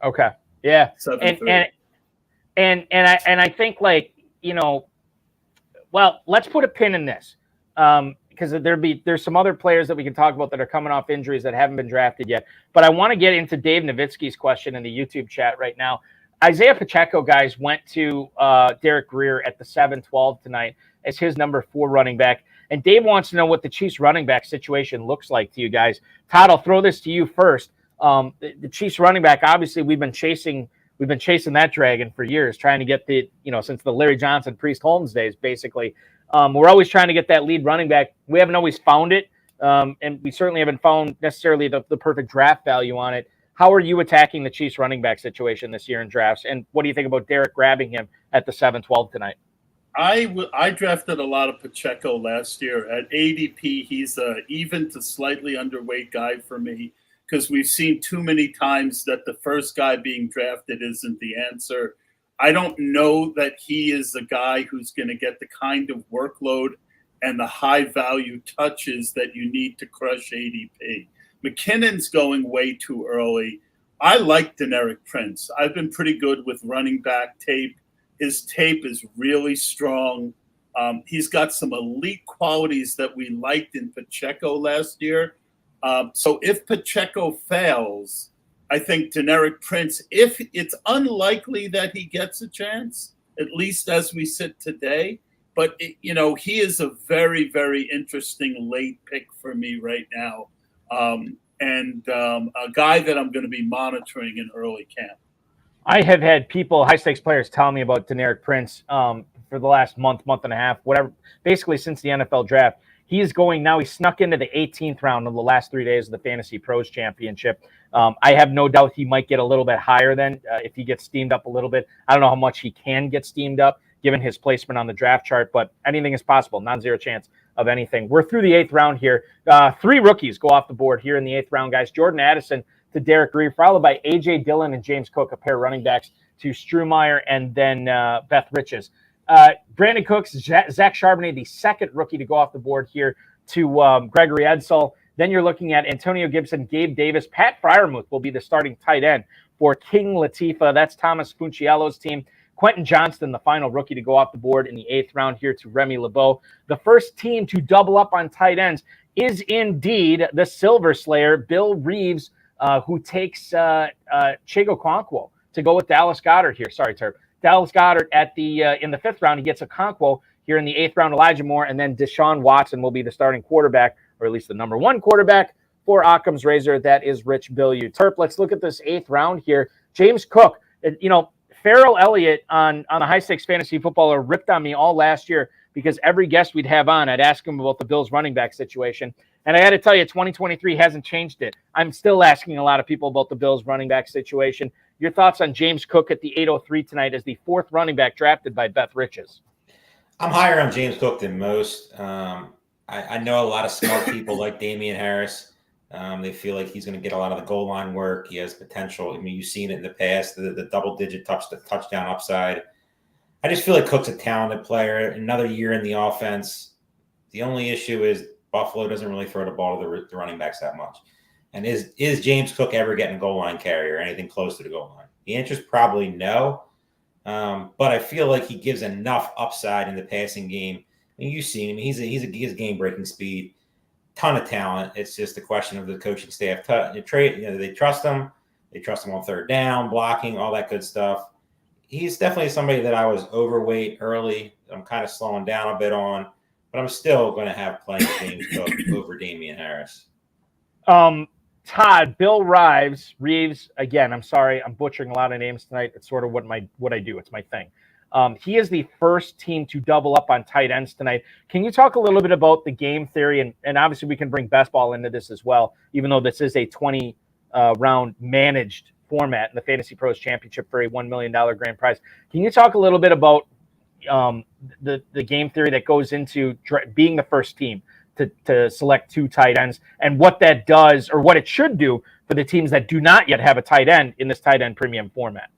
Okay. Yeah. 7-3. And I think, like, well, let's put a pin in this. Because there's some other players that we can talk about that are coming off injuries that haven't been drafted yet. But I want to get into Dave Nowitzki's question in the YouTube chat right now. Isaiah Pacheco, guys, went to Derek Greer at the 7-12 tonight as his number 4 running back. And Dave wants to know what the Chiefs running back situation looks like to you guys. Todd, I'll throw this to you first. The Chiefs running back, obviously, we've been chasing that dragon for years, trying to get since the Larry Johnson, Priest Holmes days, basically. We're always trying to get that lead running back. We haven't always found it, and we certainly haven't found necessarily the perfect draft value on it. How are you attacking the Chiefs running back situation this year in drafts, and what do you think about Derek grabbing him at the 7-12 tonight? I drafted a lot of Pacheco last year. At ADP, he's a even to slightly underweight guy for me because we've seen too many times that the first guy being drafted isn't the answer. I don't know that he is the guy who's going to get the kind of workload and the high value touches that you need to crush ADP. McKinnon's going way too early. I like Deneric Prince. I've been pretty good with running back tape. His tape is really strong. He's got some elite qualities that we liked in Pacheco last year. So if Pacheco fails, I think Deneric Prince, if it's unlikely that he gets a chance, at least as we sit today, but he is a very, very interesting late pick for me right now. And a guy that I'm going to be monitoring in early camp. I have had people, high stakes players, tell me about Deneric Prince for the last month and a half, whatever, basically since the NFL draft. He is going now. He snuck into the 18th round of the last 3 days of the Fantasy Pros Championship. I have no doubt he might get a little bit higher than if he gets steamed up a little bit. I don't know how much he can get steamed up given his placement on the draft chart, but anything is possible. Non-zero chance of anything. We're through the 8th round here. 3 rookies go off the board here in the 8th round, guys. Jordan Addison to Derek Greer, followed by A.J. Dillon and James Cook, a pair of running backs, to Strumeyer and then Beth Riches. Brandon Cooks, Zach Charbonnet, the 2nd rookie to go off the board here, to Gregory Edsall. Then you're looking at Antonio Gibson, Gabe Davis. Pat Freiermuth will be the starting tight end for King Latifah. That's Thomas Funciello's team. Quentin Johnston, the final rookie to go off the board in the 8th round here, to Remy LeBeau. The first team to double up on tight ends is indeed the Silver Slayer, Bill Reeves, who takes Chigo Okonkwo to go with Dallas Goedert here. Sorry, Terp. Dallas Goedert at the in the 5th round. He gets Okonkwo here in the 8th round. Elijah Moore, and then Deshaun Watson will be the starting quarterback, or at least the number 1 quarterback for Occam's Razor. That is Rich Billyeu. Terp, let's look at this 8th round here. James Cook, Farrell Elliott on the High Stakes Fantasy Footballer ripped on me all last year because every guest we'd have on, I'd ask him about the Bills running back situation. And I got to tell you, 2023 hasn't changed it. I'm still asking a lot of people about the Bills running back situation. Your thoughts on James Cook at the 803 tonight as the 4th running back drafted by Beth Riches? I'm higher on James Cook than most. I know a lot of smart people like Damian Harris. They feel like he's going to get a lot of the goal line work. He has potential. I mean, you've seen it in the past, the double-digit touchdown upside. I just feel like Cook's a talented player. Another year in the offense. The only issue is Buffalo doesn't really throw the ball to the running backs that much. And is James Cook ever getting a goal line carry or anything close to the goal line? The answer is probably no. But I feel like he gives enough upside in the passing game. I mean, you've seen him. He's a game-breaking speed. Ton of talent. It's just a question of the coaching staff. They trust him. They trust him on 3rd down, blocking, all that good stuff. He's definitely somebody that I was overweight early. I'm kind of slowing down a bit on, but I'm still going to have plenty of James Cook over Damian Harris. Todd, Bill Reeves, again, I'm sorry, I'm butchering a lot of names tonight. It's sort of what I do. It's my thing. He is the first team to double up on tight ends tonight. Can you talk a little bit about the game theory? And obviously we can bring best ball into this as well, even though this is a 20 round managed format in the Fantasy Pros Championship for a $1 million grand prize. Can you talk a little bit about the game theory that goes into being the first team to select 2 tight ends and what that does or what it should do for the teams that do not yet have a tight end in this tight end premium format?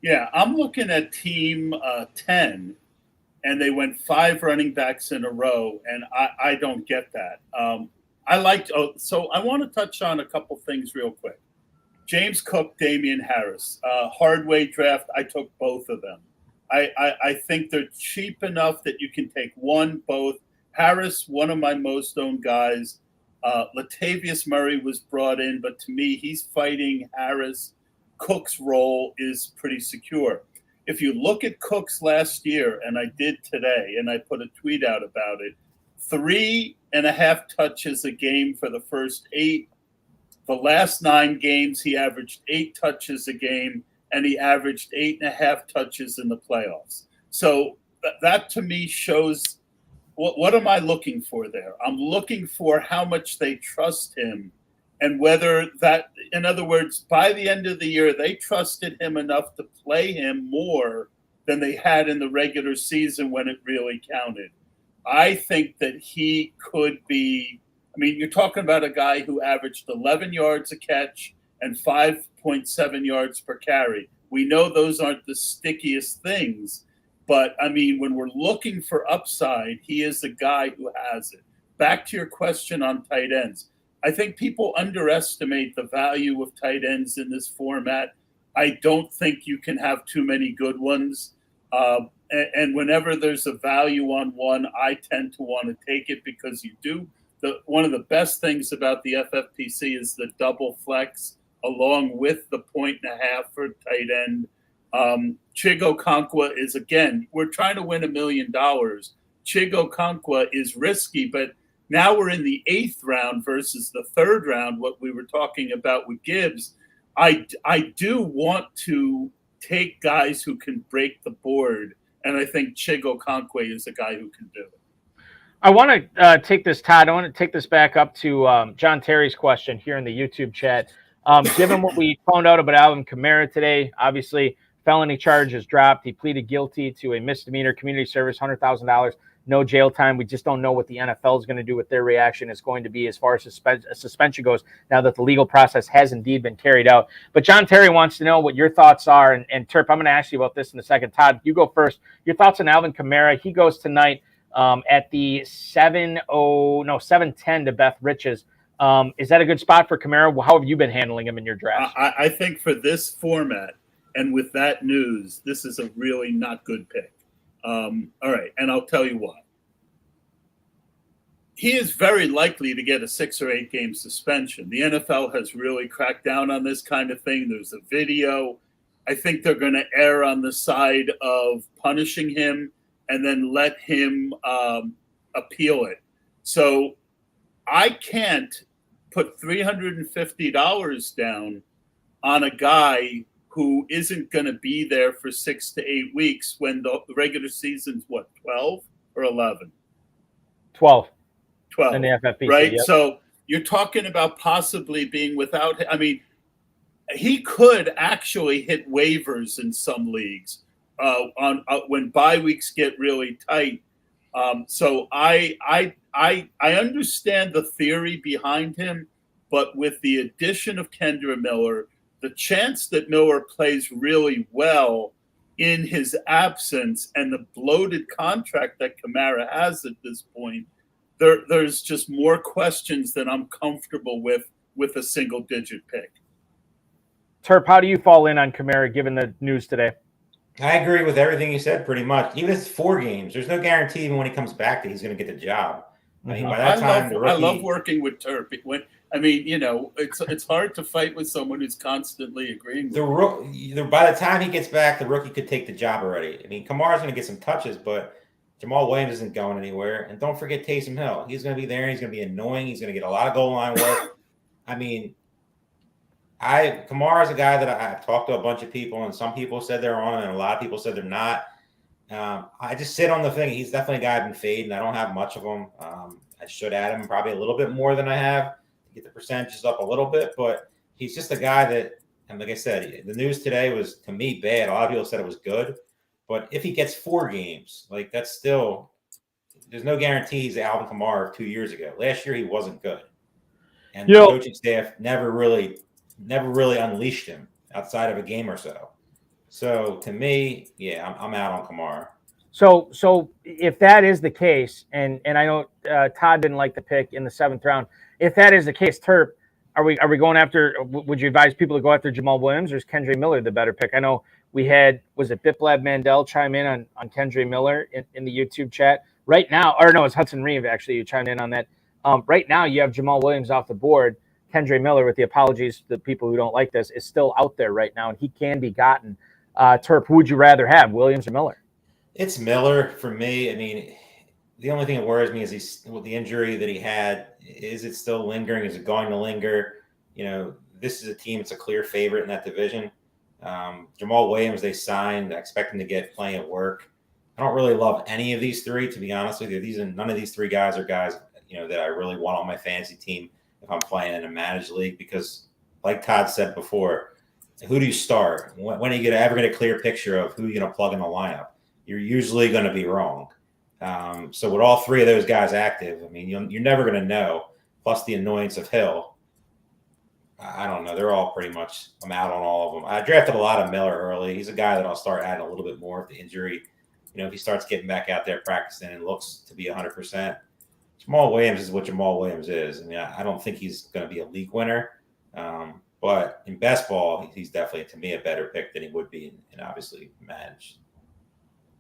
Yeah, I'm looking at team 10, and they went 5 running backs in a row, and I don't get that. So I want to touch on a couple things real quick. James Cook, Damian Harris, hardway draft. I took both of them. I think they're cheap enough that you can take one, both. Harris, one of my most owned guys. Latavius Murray was brought in, but to me, he's fighting Harris. Cook's role is pretty secure. If you look at Cook's last year, and I did today, and I put a tweet out about it, 3.5 touches a game for the first 8. The last 9 games, he averaged 8 touches a game, and he averaged 8.5 touches in the playoffs. So that to me shows what am I looking for there? I'm looking for how much they trust him, and whether that, in other words, by the end of the year, they trusted him enough to play him more than they had in the regular season when it really counted. I think that he could be, I mean, you're talking about a guy who averaged 11 yards a catch and 5.7 yards per carry. We know those aren't the stickiest things, but I mean, when we're looking for upside, he is the guy who has it. Back to your question on tight ends. I think people underestimate the value of tight ends in this format. I don't think you can have too many good ones. And whenever there's a value on one, I tend to want to take it because you do. One of the best things about the FFPC is the double flex along with the 1.5 for tight end. Chigo Okonkwo is, again, we're trying to win $1 million. Chigo Okonkwo is risky, but now we're in the 8th round versus the 3rd round, what we were talking about with Gibbs. I do want to take guys who can break the board, and I think Chigo Okonkwo is a guy who can do it. I want to take this, Todd. I want to take this back up to John Terry's question here in the YouTube chat. Given what we found out about Alvin Kamara today, obviously felony charges dropped. He pleaded guilty to a misdemeanor community service, $100,000, no jail time. We just don't know what the NFL is going to do, what their reaction is going to be as far as suspension goes now that the legal process has indeed been carried out. But John Terry wants to know what your thoughts are. And Terp, I'm going to ask you about this in a second. Todd, you go first. Your thoughts on Alvin Kamara. He goes tonight at the 7:10 to Beth Riches. Is that a good spot for Kamara? How have you been handling him in your draft? I think for this format and with that news, this is a really not good pick. All right, and I'll tell you why. He is very likely to get a 6 or 8 game suspension. The NFL has really cracked down on this kind of thing. There's a video. I think they're going to err on the side of punishing him and then let him appeal it. So I can't put $350 down on a guy who isn't going to be there for 6 to 8 weeks when the regular season's, 12 or 11? 12. 12. In the FFPC, right? Yep. So you're talking about possibly being without, I mean, he could actually hit waivers in some leagues when bye weeks get really tight. So I understand the theory behind him, but with the addition of Kendra Miller, the chance that Miller plays really well in his absence and the bloated contract that Kamara has at this point, there's just more questions than I'm comfortable with a single-digit pick. Terp, how do you fall in on Kamara given the news today? I agree with everything you said pretty much. Even if it's 4 games, there's no guarantee even when he comes back that he's going to get the job. I mean, by that time, I love working with Terp. It's hard to fight with someone who's constantly agreeing with by the time he gets back, the rookie could take the job already. I mean, Kamara's going to get some touches, but Jamal Williams isn't going anywhere. And don't forget Taysom Hill. He's going to be there, and he's going to be annoying. He's going to get a lot of goal line work. I mean, Kamara's a guy that I've talked to a bunch of people, and some people said they're on him, and a lot of people said they're not. I just sit on the thing. He's definitely a guy I've been fading. I don't have much of him. I should add him probably a little bit more than I have to get the percentages up a little bit, but he's just a guy that, and like I said, the news today was, to me, bad. A lot of people said it was good, but if he gets 4 games, like that's still, there's no guarantees that Alvin Kamara of 2 years ago. Last year he wasn't good, and the coaching staff never really unleashed him outside of a game or so. So to me, yeah, I'm out on Kamara. So if that is the case, and I know Todd didn't like the pick in the 7th round. If that is the case, Terp, are we going after? Would you advise people to go after Jamal Williams, or is Kendra Miller the better pick? I know we had, was it Biplab Mandel chime in on Kendra Miller in the YouTube chat right now, or no, it's Hudson Reeve actually who chimed in on that. Right now you have Jamal Williams off the board. Kendra Miller, with the apologies to the people who don't like this, is still out there right now, and he can be gotten. Terp, who would you rather have, Williams or Miller? It's Miller for me. I mean, the only thing that worries me is with the injury that he had. Is it still lingering? Is it going to linger? You know, this is a team that's a clear favorite in that division. Jamal Williams, they signed. I expect him to get plenty of work. I don't really love any of these three, to be honest with you. None of these three guys are guys, that I really want on my fantasy team if I'm playing in a managed league, because, like Todd said before, who do you start? When are you ever get a clear picture of who you're going to plug in the lineup? You're usually going to be wrong. So with all three of those guys active, I mean, you're never going to know. Plus the annoyance of Hill. I don't know. They're all pretty much, I'm out on all of them. I drafted a lot of Miller early. He's a guy that I'll start adding a little bit more if the injury, if he starts getting back out there practicing and looks to be 100%. Jamal Williams is what Jamal Williams is. I mean, I don't think he's going to be a league winner. But in best ball, he's definitely, to me, a better pick than he would be in obviously managed.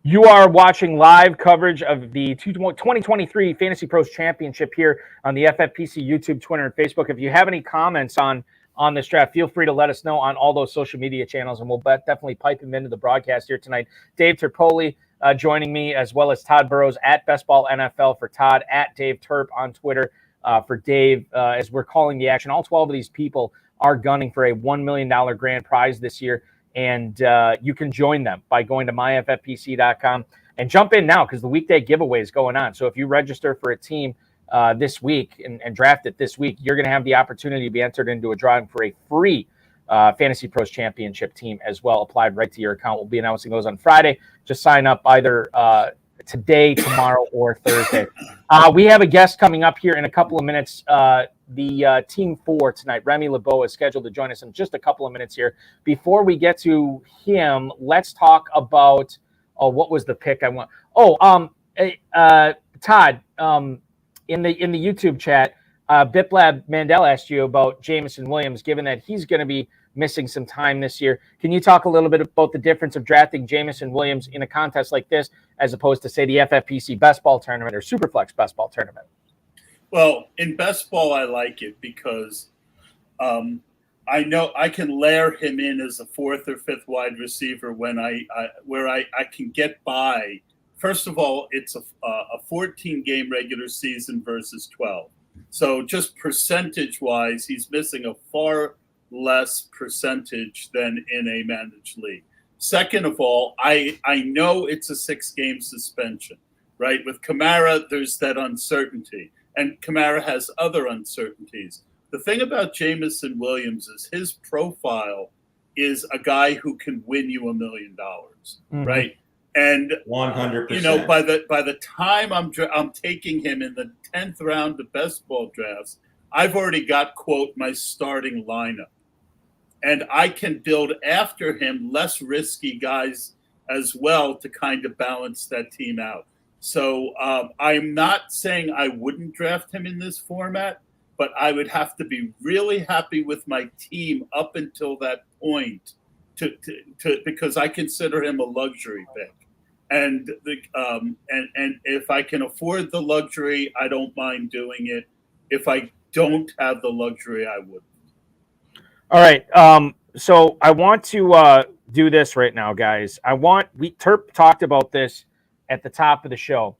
You are watching live coverage of the 2023 Fantasy Pros Championship here on the FFPC YouTube, Twitter, and Facebook. If you have any comments on this draft, feel free to let us know on all those social media channels, and we'll definitely pipe them into the broadcast here tonight. Dave Terpoli joining me, as well as Todd Burrows at Best Ball NFL for Todd, at Dave Terp on Twitter for Dave, as we're calling the action. All 12 of these people are gunning for a $1 million grand prize this year. And you can join them by going to myffpc.com and jump in now, because the weekday giveaway is going on. So if you register for a team this week and draft it this week, you're going to have the opportunity to be entered into a drawing for a free Fantasy Pros Championship team as well, applied right to your account. We'll be announcing those on Friday. Just sign up either today, tomorrow, or Thursday. We have a guest coming up here in a couple of minutes. The Team 4 tonight, Remy LeBeau, is scheduled to join us in just a couple of minutes here. Before we get to him, let's talk about what was the pick I want? Todd, in the YouTube chat, Biplab Mandel asked you about Jameson Williams, given that he's going to be missing some time this year. Can you talk a little bit about the difference of drafting Jameson Williams in a contest like this as opposed to, say, the FFPC Best Ball Tournament or Superflex Best Ball Tournament? Well, in best ball, I like it because I know I can layer him in as a 4th or 5th wide receiver when I can get by. First of all, it's a 14-game regular season versus 12. So just percentage-wise, he's missing a far less percentage than in a managed league. Second of all, I know it's a 6-game suspension, right? With Kamara, there's that uncertainty. And Kamara has other uncertainties. The thing about Jameson Williams is his profile is a guy who can win you $1 million, right? And 100%. By the time I'm taking him in the 10th round of best ball drafts, I've already got, quote, my starting lineup, and I can build after him less risky guys as well to kind of balance that team out. So I'm not saying I wouldn't draft him in this format, but I would have to be really happy with my team up until that point to because I consider him a luxury pick. And if I can afford the luxury, I don't mind doing it. If I don't have the luxury, I wouldn't. All right. So I want to do this right now, guys. Terp talked about this at the top of the show,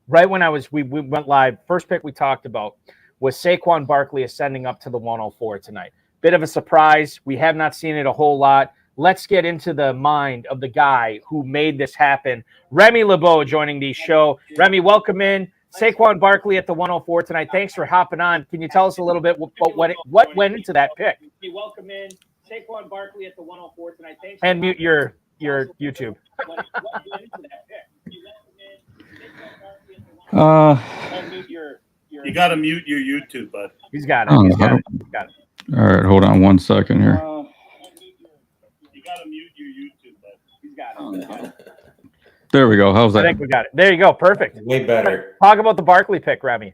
right when we went live. First pick we talked about was Saquon Barkley ascending up to the 104 tonight. Bit of a surprise. We have not seen it a whole lot. Let's get into the mind of the guy who made this happen. Remy LeBeau joining the show. Remy, welcome in. Saquon Barkley at the 104 tonight. Thanks for hopping on. Can you tell us a little bit what went into that pick? Welcome in. Saquon Barkley at the 104 tonight. Thanks. And mute your YouTube. What went into that pick? You got to mute your YouTube, bud. He's got it. He's got it. All right, hold on one second here. got to mute your YouTube. But He's got it. Oh, no. There we go. How's I that? think we got it. There you go. Perfect. Way better. Talk about the Barkley pick, Remy.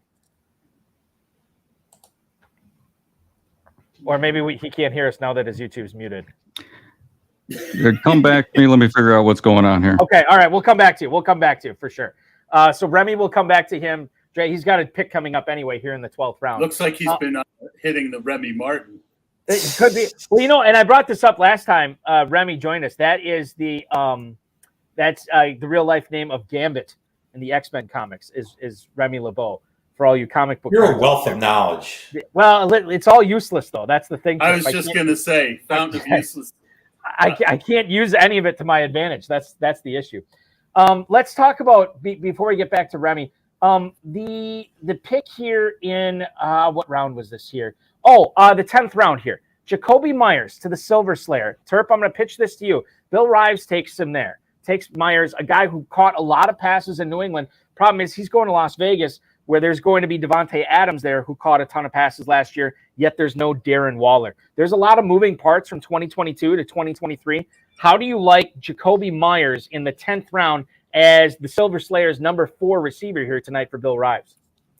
Or maybe he can't hear us now that his YouTube's muted. Come back to me. Let me figure out what's going on here. Okay. All right. We'll come back to you. For sure. So Remy will come back to him. Dre, he's got a pick coming up anyway here in the 12th round. looks like he's been hitting the Remy Martin. It could be. Well, and I brought this up last time Remy joined us. That is the real life name of Gambit in the X-Men comics is Remy LeBeau. For all you comic book, You're a wealth of knowledge. Well, it's all useless though. That's the thing. I was just gonna say, fountain of useless. I can't use any of it to my advantage. That's the issue. Let's talk about before we get back to Remy. The pick here in what round was this here? Oh, the 10th round here. Jacoby Myers to the Silver Slayer. Terp, I'm going to pitch this to you. Bill Rives takes him there. Takes Myers, a guy who caught a lot of passes in New England. Problem is he's going to Las Vegas, where there's going to be Devontae Adams there, who caught a ton of passes last year, yet there's no Darren Waller. There's a lot of moving parts from 2022 to 2023. How do you like Jacoby Myers in the 10th round as the Silver Slayer's number 4 receiver here tonight for Bill Rives?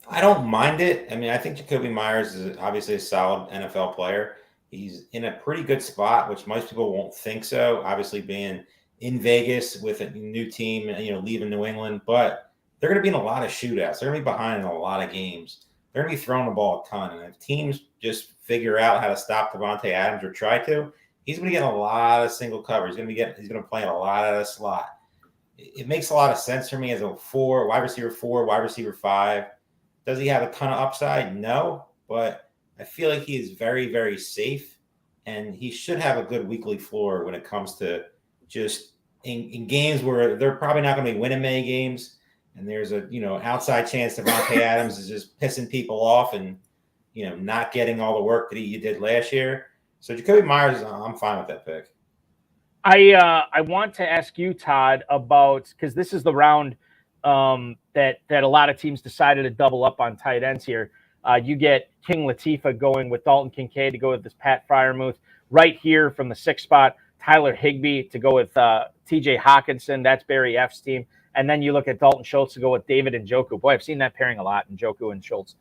I don't mind it. I mean, I think Jacoby Myers is obviously a solid NFL player. He's in a pretty good spot, which most people won't think so, obviously being in Vegas with a new team, leaving New England. But they're going to be in a lot of shootouts. They're going to be behind in a lot of games. They're going to be throwing the ball a ton. And if teams just figure out how to stop Devontae Adams or try to, he's going to get a lot of single cover. He's going to play in a lot of the slot. It makes a lot of sense for me as a wide receiver 4, wide receiver 5. Does he have a ton of upside? No, but I feel like he is very, very safe, and he should have a good weekly floor when it comes to just in games where they're probably not going to be winning many games. And there's a, outside chance Devontae Adams is just pissing people off and, not getting all the work that he did last year. So Jacoby Myers, I'm fine with that pick. I want to ask you, Todd, about, because this is the round that a lot of teams decided to double up on tight ends here. You get King Latifah going with Dalton Kincaid to go with this Pat Freiermuth. Right here from the 6th spot, Tyler Higbee to go with TJ Hawkinson. That's Barry F's team. And then you look at Dalton Schultz to go with David Njoku. Boy, I've seen that pairing a lot, Njoku and Schultz.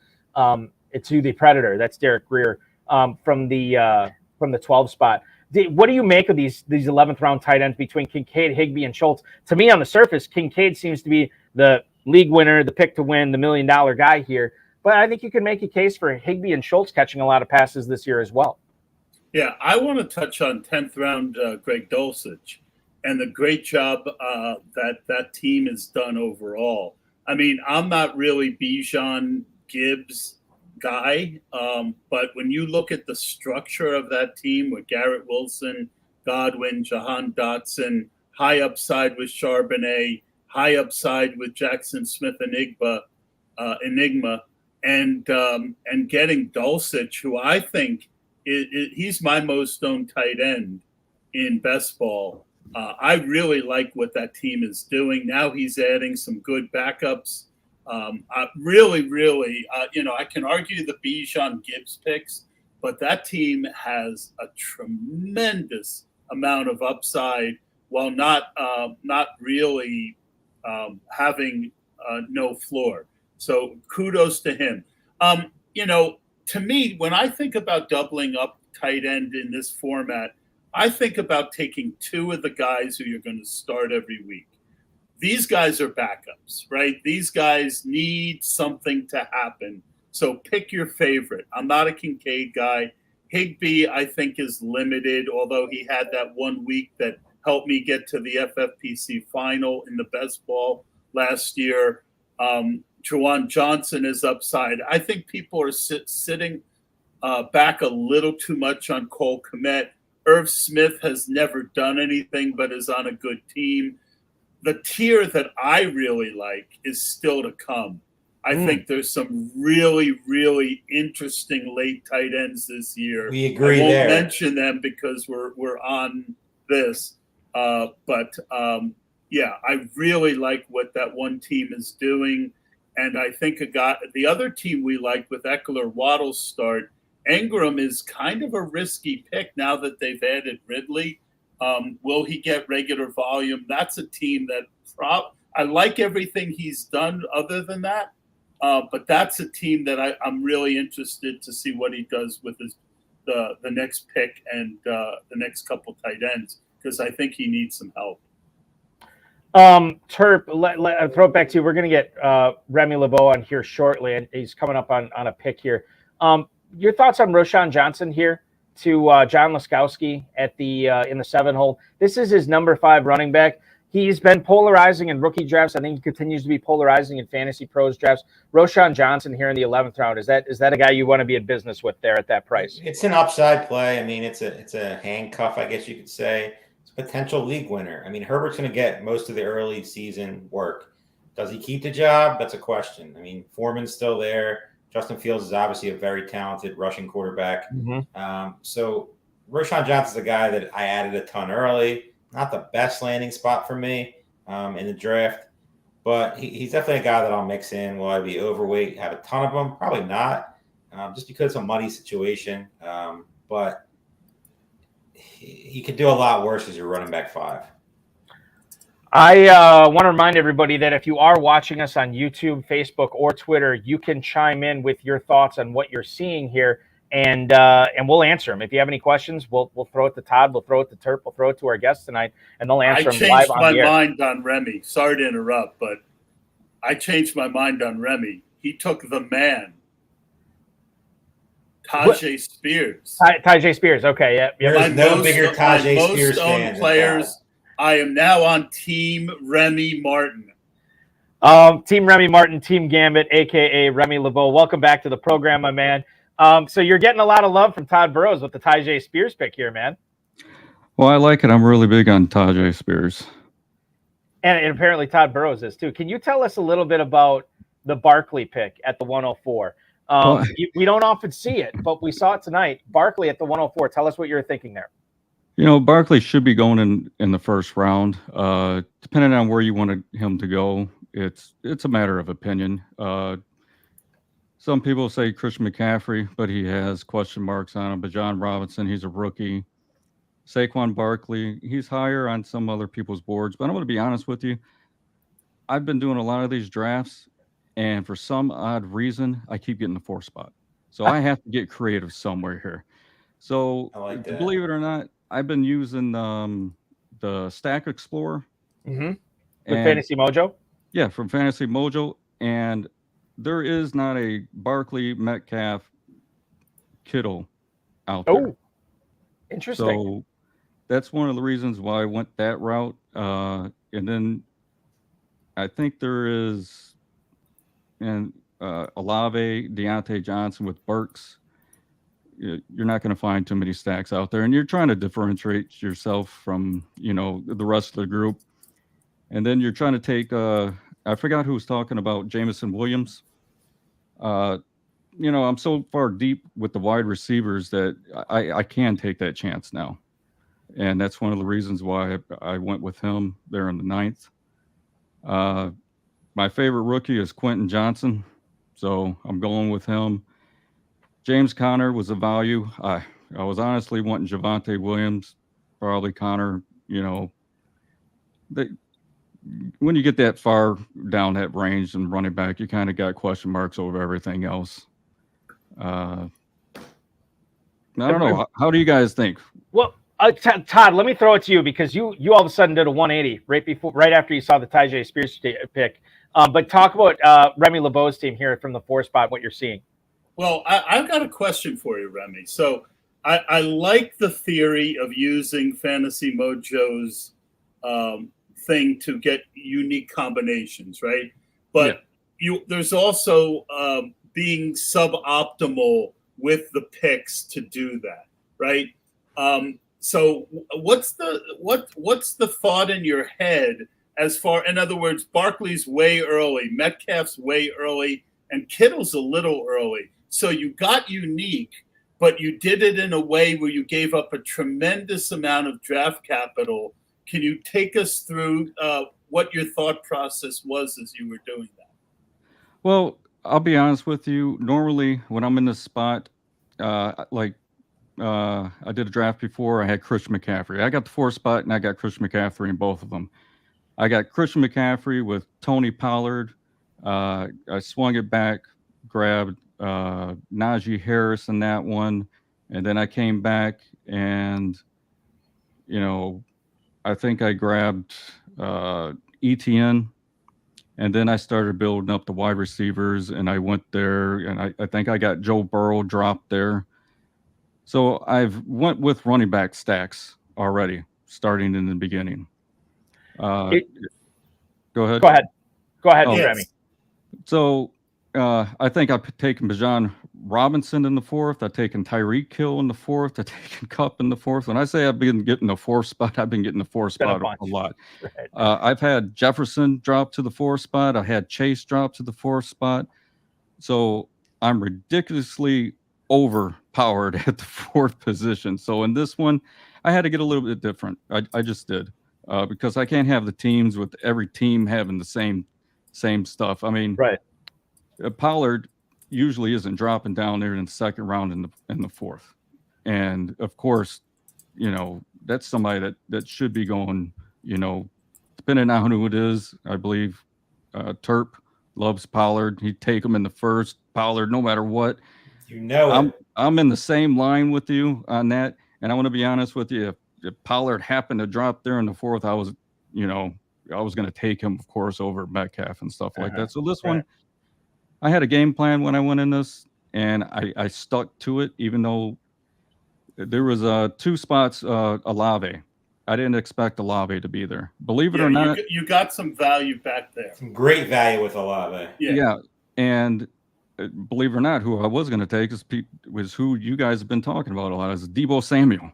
It's who the Predator. That's Derek Greer from the 12 spot. What do you make of these 11th round tight ends between Kincaid, Higbee, and Schultz? To me, on the surface, Kincaid seems to be the league winner, the pick to win, the $1 million guy here. But I think you can make a case for Higbee and Schultz catching a lot of passes this year as well. Yeah, I want to touch on 10th round Greg Dulcich and the great job that team has done overall. I mean, I'm not really Bijan Gibbs guy, but when you look at the structure of that team with Garrett Wilson, Godwin, Jahan Dotson, high upside with Charbonnet, high upside with Jackson Smith Enigma, and getting Dulcich, who I think he's my most owned tight end in best ball. I really like what that team is doing. Now he's adding some good backups. I can argue the Bijan Gibbs picks, but that team has a tremendous amount of upside while not really having no floor. So kudos to him. To me, when I think about doubling up tight end in this format, I think about taking 2 of the guys who you're going to start every week. These guys are backups, right? These guys need something to happen. So pick your favorite. I'm not a Kincaid guy. Higbee, I think, is limited, although he had that 1 week that helped me get to the FFPC final in the best ball last year. Juwan Johnson is upside. I think people are sitting back a little too much on Cole Kmet. Irv Smith has never done anything but is on a good team. The tier that I really like is still to come. I think there's some really, really interesting late tight ends this year. We agree I won't there. mention them because we're on this. I really like what that one team is doing. And I think the other team we like with Eckler, Waddle start, Engram is kind of a risky pick now that they've added Ridley. Will he get regular volume? That's a team that I like everything he's done other than that. But that's a team that I'm really interested to see what he does with the next pick and the next couple tight ends, because I think he needs some help. Terp, I'll throw it back to you. We're going to get Remy LeBeau on here shortly, and he's coming up on a pick here. Your thoughts on Roschon Johnson here to John Laskowski at the in the 7 hole? This is his number 5 running back. He's been polarizing in rookie drafts. I think he continues to be polarizing in fantasy pros drafts. Roschon Johnson here in the 11th round. Is that a guy you want to be in business with there at that price? It's an upside play. I mean, it's a handcuff, I guess you could say. It's a potential league winner. I mean, Herbert's going to get most of the early season work. Does he keep the job? That's a question. I mean, Foreman's still there. Justin Fields is obviously a very talented rushing quarterback. So Roschon Johnson's a guy that I added a ton early. Not the best landing spot for me in the draft, but he's definitely a guy that I'll mix in. Will I be overweight, have a ton of them? Probably not, just because it's a muddy situation. But he could do a lot worse as your running back 5. I want to remind everybody that if you are watching us on YouTube, Facebook, or Twitter, you can chime in with your thoughts on what you're seeing here, and we'll answer them. If you have any questions, we'll throw it to Todd, we'll throw it to Terp, we'll throw it to our guests tonight, and they'll answer them live on the air. I changed my mind on Remy. Sorry to interrupt, but I changed my mind on Remy. He took the man, Tajay Spears. Tajay Spears, okay, yeah. There's no bigger Tajay Spears fan players. I am now on Team Remy Martin. Team Remy Martin, Team Gambit, a.k.a. Remy LeBeau. Welcome back to the program, my man. So you're getting a lot of love from Todd Burrows with the Tajay Spears pick here, man. Well, I like it. I'm really big on Tajay Spears. And apparently Todd Burrows is too. Can you tell us a little bit about the Barkley pick at the 104? We don't often see it, but we saw it tonight. Barkley at the 104. Tell us what you're thinking there. You know, Barkley should be going in the first round. Depending on where you want him to go, it's a matter of opinion. Some people say Christian McCaffrey, but he has question marks on him. But John Robinson, he's a rookie. Saquon Barkley, he's higher on some other people's boards. But I'm going to be honest with you. I've been doing a lot of these drafts, and for some odd reason, I keep getting the 4 spot. So I have to get creative somewhere here. So believe it or not, I've been using the Stack Explorer. With Fantasy Mojo? Yeah, from Fantasy Mojo. And there is not a Barkley, Metcalf, Kittle out there. Oh, interesting. So that's one of the reasons why I went that route. And then I think there is Olave, Deontay Johnson with Burks. You're not going to find too many stacks out there, and you're trying to differentiate yourself from, the rest of the group. And then you're trying to take, I forgot who was talking about Jameson Williams. I'm so far deep with the wide receivers that I can take that chance now. And that's one of the reasons why I went with him there in the 9th. My favorite rookie is Quentin Johnson, so I'm going with him. James Conner was a value. I was honestly wanting Javonte Williams, probably Conner. When you get that far down that range and running back, you kind of got question marks over everything else. I don't know. How do you guys think? Well, Todd, let me throw it to you because you all of a sudden did a 180 right after you saw the Tajay Spears pick. But talk about Remy LeBeau's team here from the 4 spot, what you're seeing. Well, I've got a question for you, Remy. So I like the theory of using Fantasy Mojo's thing to get unique combinations, right? But there's also being suboptimal with the picks to do that, right? So what's the thought in your head as far, in other words, Barkley's way early, Metcalf's way early, and Kittle's a little early. So you got unique, but you did it in a way where you gave up a tremendous amount of draft capital. Can you take us through what your thought process was as you were doing that? Well, I'll be honest with you. Normally, when I'm in this spot, like I did a draft before. I had Christian McCaffrey. I got the 4 spot, and I got Christian McCaffrey in both of them. I got Christian McCaffrey with Tony Pollard. I swung it back, grabbed Najee Harris in that one, and then I came back and, I think I grabbed ETN, and then I started building up the wide receivers, and I went there, and I think I got Joe Burrow dropped there. So I've went with running back stacks already, starting in the beginning. Go ahead. Go ahead, Oh, Remy. So I think I've taken Bijan Robinson in the 4th. I've taken Tyreek Hill in the 4th. I've taken Kupp in the 4th. When I say I've been getting the 4th spot, I've been getting the 4th spot a lot. Right. I've had Jefferson drop to the 4th spot. I had Chase drop to the 4th spot. So I'm ridiculously overpowered at the 4th position. So in this one, I had to get a little bit different. I just did because I can't have the teams with every team having the same stuff. I mean, right. Pollard usually isn't dropping down there in the 2nd round in the 4th, and of course, that's somebody that should be going. Depending on who it is, I believe Terp loves Pollard. He'd take him in the 1st. Pollard, no matter what. I'm in the same line with you on that, and I want to be honest with you. If Pollard happened to drop there in the 4th, I was going to take him, of course, over Metcalf and stuff like that. So this one, I had a game plan when I went in this, and I stuck to it, even though there was 2 spots, Olave. I didn't expect Olave to be there. Believe it or not. You got some value back there. Some great value with Olave. Yeah. And believe it or not, who I was going to take was who you guys have been talking about a lot, is Deebo Samuel.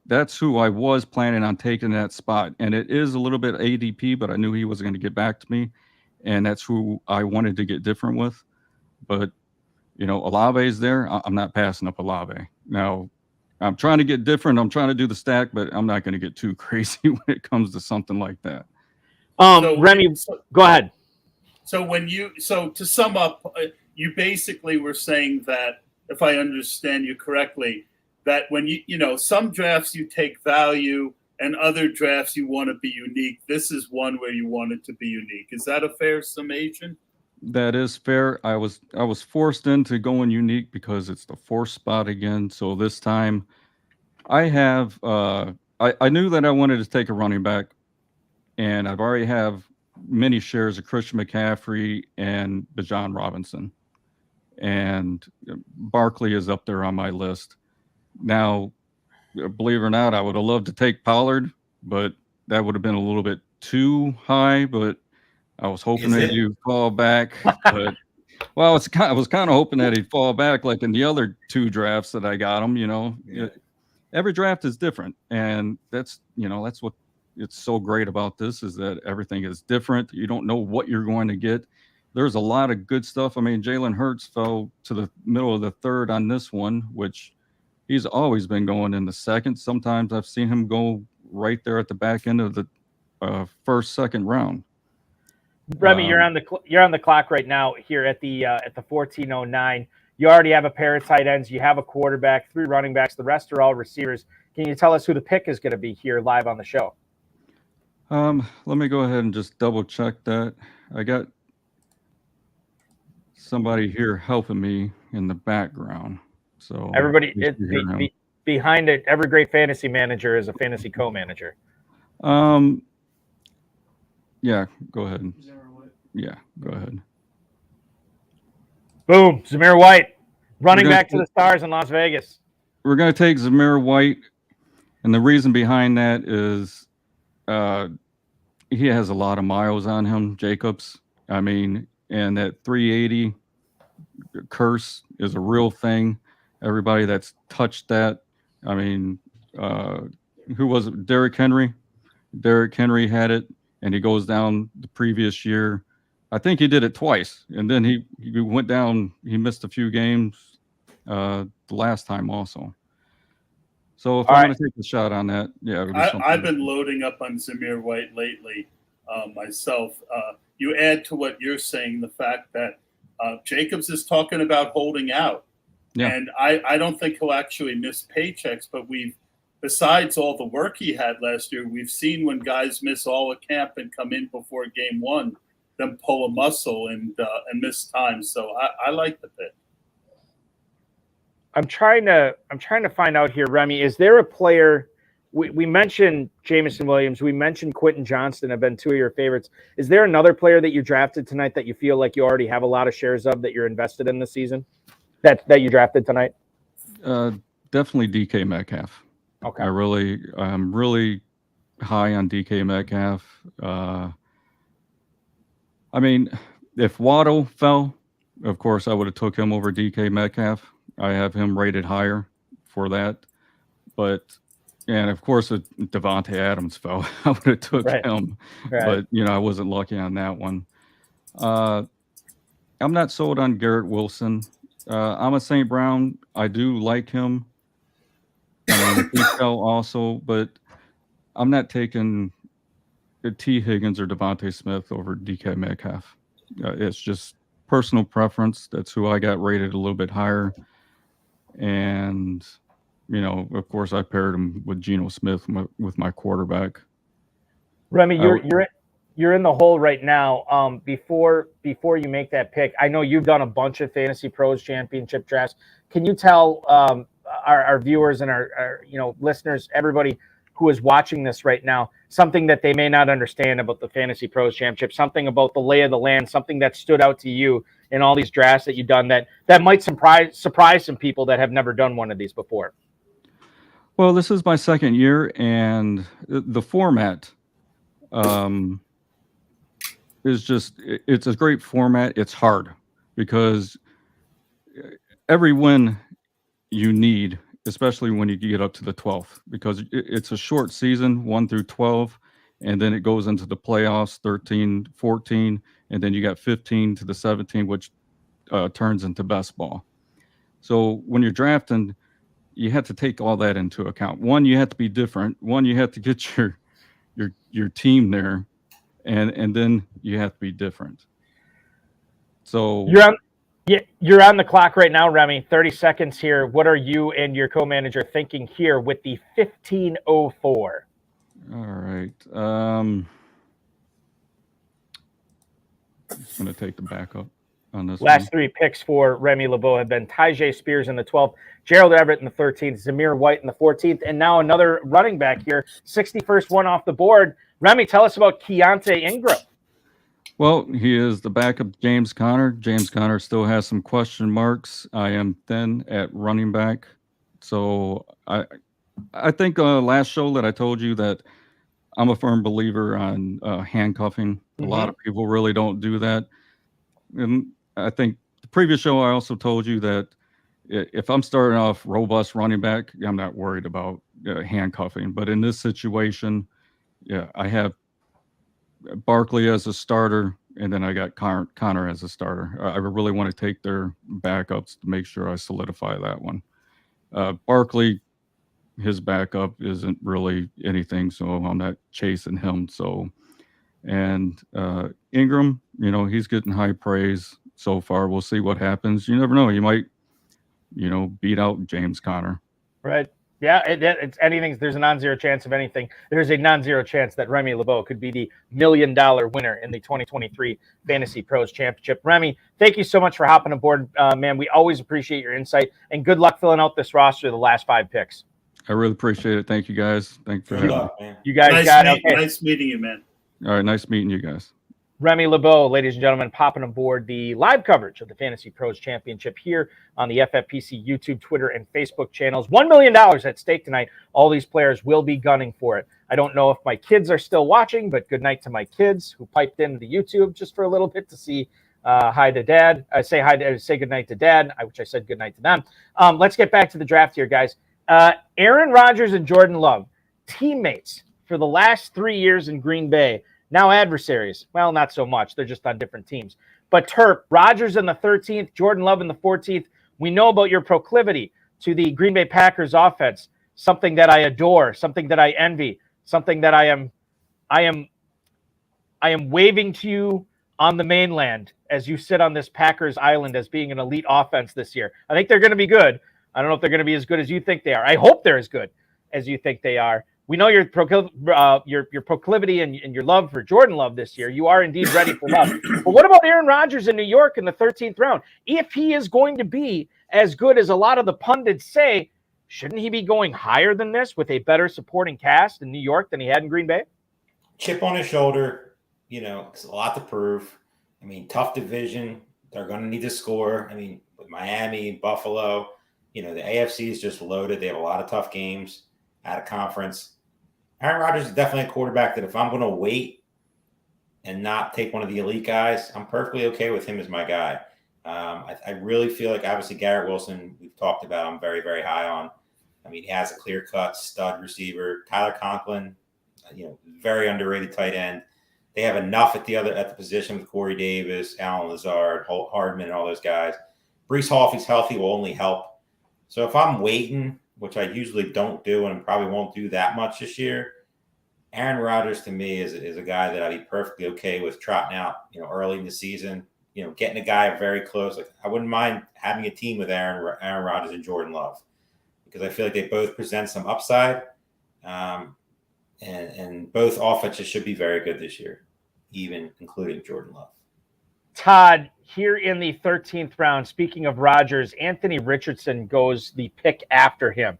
That's who I was planning on taking that spot. And it is a little bit ADP, but I knew he was going to get back to me. And that's who I wanted to get different with. But, Olave is there. I'm not passing up Olave. Now, I'm trying to get different. I'm trying to do the stack, but I'm not going to get too crazy when it comes to something like that. Remy, go ahead. So to sum up, you basically were saying that, if I understand you correctly, that when some drafts you take value and other drafts you want to be unique. This is one where you want it to be unique. Is that a fair summation? That is fair. I was forced into going unique because it's the 4th spot again. So this time I have I knew that I wanted to take a running back, and I've already have many shares of Christian McCaffrey and Bijan Robinson. And Barkley is up there on my list. Now, believe it or not, I would have loved to take Pollard, but that would have been a little bit too high. But I was hoping that you'd fall back. But I was kind of hoping that he'd fall back like in the other 2 drafts that I got him. Every draft is different, and that's what it's so great about this, is that everything is different. You don't know what you're going to get. There's a lot of good stuff. I mean, Jalen Hurts fell to the middle of the 3rd on this one, which he's always been going in the 2nd. Sometimes I've seen him go right there at the back end of the 1st, 2nd round. Remy, you're on the clock right now here at the 14:09. You already have a pair of tight ends. You have a quarterback, 3 running backs. The rest are all receivers. Can you tell us who the pick is going to be here live on the show? Let me go ahead and just double check that. I got somebody here helping me in the background. So everybody behind it, every great fantasy manager is a fantasy co-manager. Yeah, go ahead. Yeah, go ahead. Boom, Zamir White, running back to the Stars in Las Vegas. We're going to take Zamir White, and the reason behind that is he has a lot of miles on him, Jacobs. I mean, and that 380 curse is a real thing. Everybody that's touched that, I mean, who was it? Derek Henry. Derek Henry had it, and he goes down the previous year. I think he did it twice, and then he went down. He missed a few games the last time also. So if I'm going to take a shot on that, yeah. I've been loading up on Zamir White lately myself. You add to what you're saying the fact that Jacobs is talking about holding out. Yeah. And I don't think he'll actually miss paychecks, but besides all the work he had last year, we've seen when guys miss all of camp and come in before game one, them pull a muscle and miss time. So I like the pick. I'm trying to find out here, Remy. Is there a player? We mentioned Jamison Williams. We mentioned Quentin Johnston have been two of your favorites. Is there another player that you drafted tonight that you feel like you already have a lot of shares of that you're invested in this season that you drafted tonight? Definitely DK Metcalf. Okay. I'm really high on DK Metcalf. I mean, if Waddle fell, of course, I would have took him over DK Metcalf. I have him rated higher for that. But, and of course, if Devontae Adams fell, I would have took him. Right. But, I wasn't lucky on that one. I'm not sold on Garrett Wilson. I'm a St. Brown. I do like him. He fell also, but I'm not taking T. Higgins or Devontae Smith over DK Metcalf. It's just personal preference. That's who I got rated a little bit higher. And, of course, I paired him with Geno Smith with my quarterback. Remy, you're in the hole right now. Before you make that pick, I know you've done a bunch of Fantasy Pros Championship drafts. Can you tell our viewers and our listeners, everybody who is watching this right now, something that they may not understand about the Fantasy Pros Championship, something about the lay of the land, something that stood out to you in all these drafts that you've done that might surprise some people that have never done one of these before? Well, this is my second year, and the format it's a great format. It's hard because every win you need, especially when you get up to the 12th, because it's a short season, 1 through 12, and then it goes into the playoffs, 13, 14, and then you got 15 to the 17, which turns into best ball. So when you're drafting, you have to take all that into account. One, you have to be different. One, you have to get your team there, and then you have to be different. So you're on the clock right now, Remy. 30 seconds here. What are you and your co-manager thinking here with the 1504? All right. I'm going to take the backup on this. Last three picks for Remy LeBeau have been Tyjae Spears in the 12th, Gerald Everett in the 13th, Zamir White in the 14th, and now another running back here, 61st one off the board. Remy, tell us about Keontae Ingram. Well, he is the backup James Conner. James Conner still has some question marks. I am thin at running back. So I think last show that I told you that I'm a firm believer on handcuffing. Mm-hmm. A lot of people really don't do that. And I think the previous show I also told you that if I'm starting off robust running back, I'm not worried about handcuffing. But in this situation, I have Barkley as a starter, and then I got Connor as a starter. I really want to take their backups to make sure I solidify that one. Barkley, his backup isn't really anything, so I'm not chasing him. So, and Ingram, he's getting high praise so far. We'll see what happens. You never know. You might, beat out James Conner. Right. Yeah, it's anything. There's a non-zero chance of anything. There's a non-zero chance that Remy LeBeau could be the $1 million winner in the 2023 Fantasy Pros Championship. Remy, thank you so much for hopping aboard, man. We always appreciate your insight, and good luck filling out this roster the last 5 picks. I really appreciate it. Thank you, guys. Thanks for having me. You guys got it. Okay. Nice meeting you, man. All right, nice meeting you guys. Remy LeBeau, ladies and gentlemen, popping aboard the live coverage of the Fantasy Pros Championship here on the FFPC YouTube, Twitter, and Facebook channels. $1 million at stake tonight. All these players will be gunning for it. I don't know if my kids are still watching, but good night to my kids who piped into the YouTube just for a little bit to say hi to Dad. Say good night to Dad, which I said good night to them. Let's get back to the draft here, guys. Aaron Rodgers and Jordan Love, teammates for the last 3 years in Green Bay. Now adversaries. Well, not so much. They're just on different teams. But Terp, Rodgers in the 13th, Jordan Love in the 14th. We know about your proclivity to the Green Bay Packers offense, something that I adore, something that I envy, something that I am waving to you on the mainland as you sit on this Packers island as being an elite offense this year? I think they're going to be good. I don't know if they're going to be as good as you think they are. I hope they're as good as you think they are. We know your proclivity and your love for Jordan Love this year. You are indeed ready for Love. But what about Aaron Rodgers in New York in the 13th round? If he is going to be as good as a lot of the pundits say, shouldn't he be going higher than this with a better supporting cast in New York than he had in Green Bay? Chip on his shoulder, it's a lot to prove. I mean, tough division. They're going to need to score. I mean, with Miami, Buffalo, the AFC is just loaded. They have a lot of tough games out of conference. Aaron Rodgers is definitely a quarterback that if I'm going to wait and not take one of the elite guys, I'm perfectly okay with him as my guy. I really feel like, obviously, Garrett Wilson, we've talked about, I'm very, very high on. I mean, he has a clear-cut stud receiver. Tyler Conklin, very underrated tight end. They have enough at the position with Corey Davis, Allen Lazard, Hardman, and all those guys. Breece Hall, if he's healthy, will only help. So if I'm waiting, which I usually don't do and probably won't do that much this year, Aaron Rodgers to me is a guy that I'd be perfectly okay with trotting out, early in the season, getting a guy very close. Like, I wouldn't mind having a team with Aaron Rodgers and Jordan Love because I feel like they both present some upside. And both offenses should be very good this year, even including Jordan Love. Todd, here in the 13th round, speaking of Rodgers, Anthony Richardson goes the pick after him.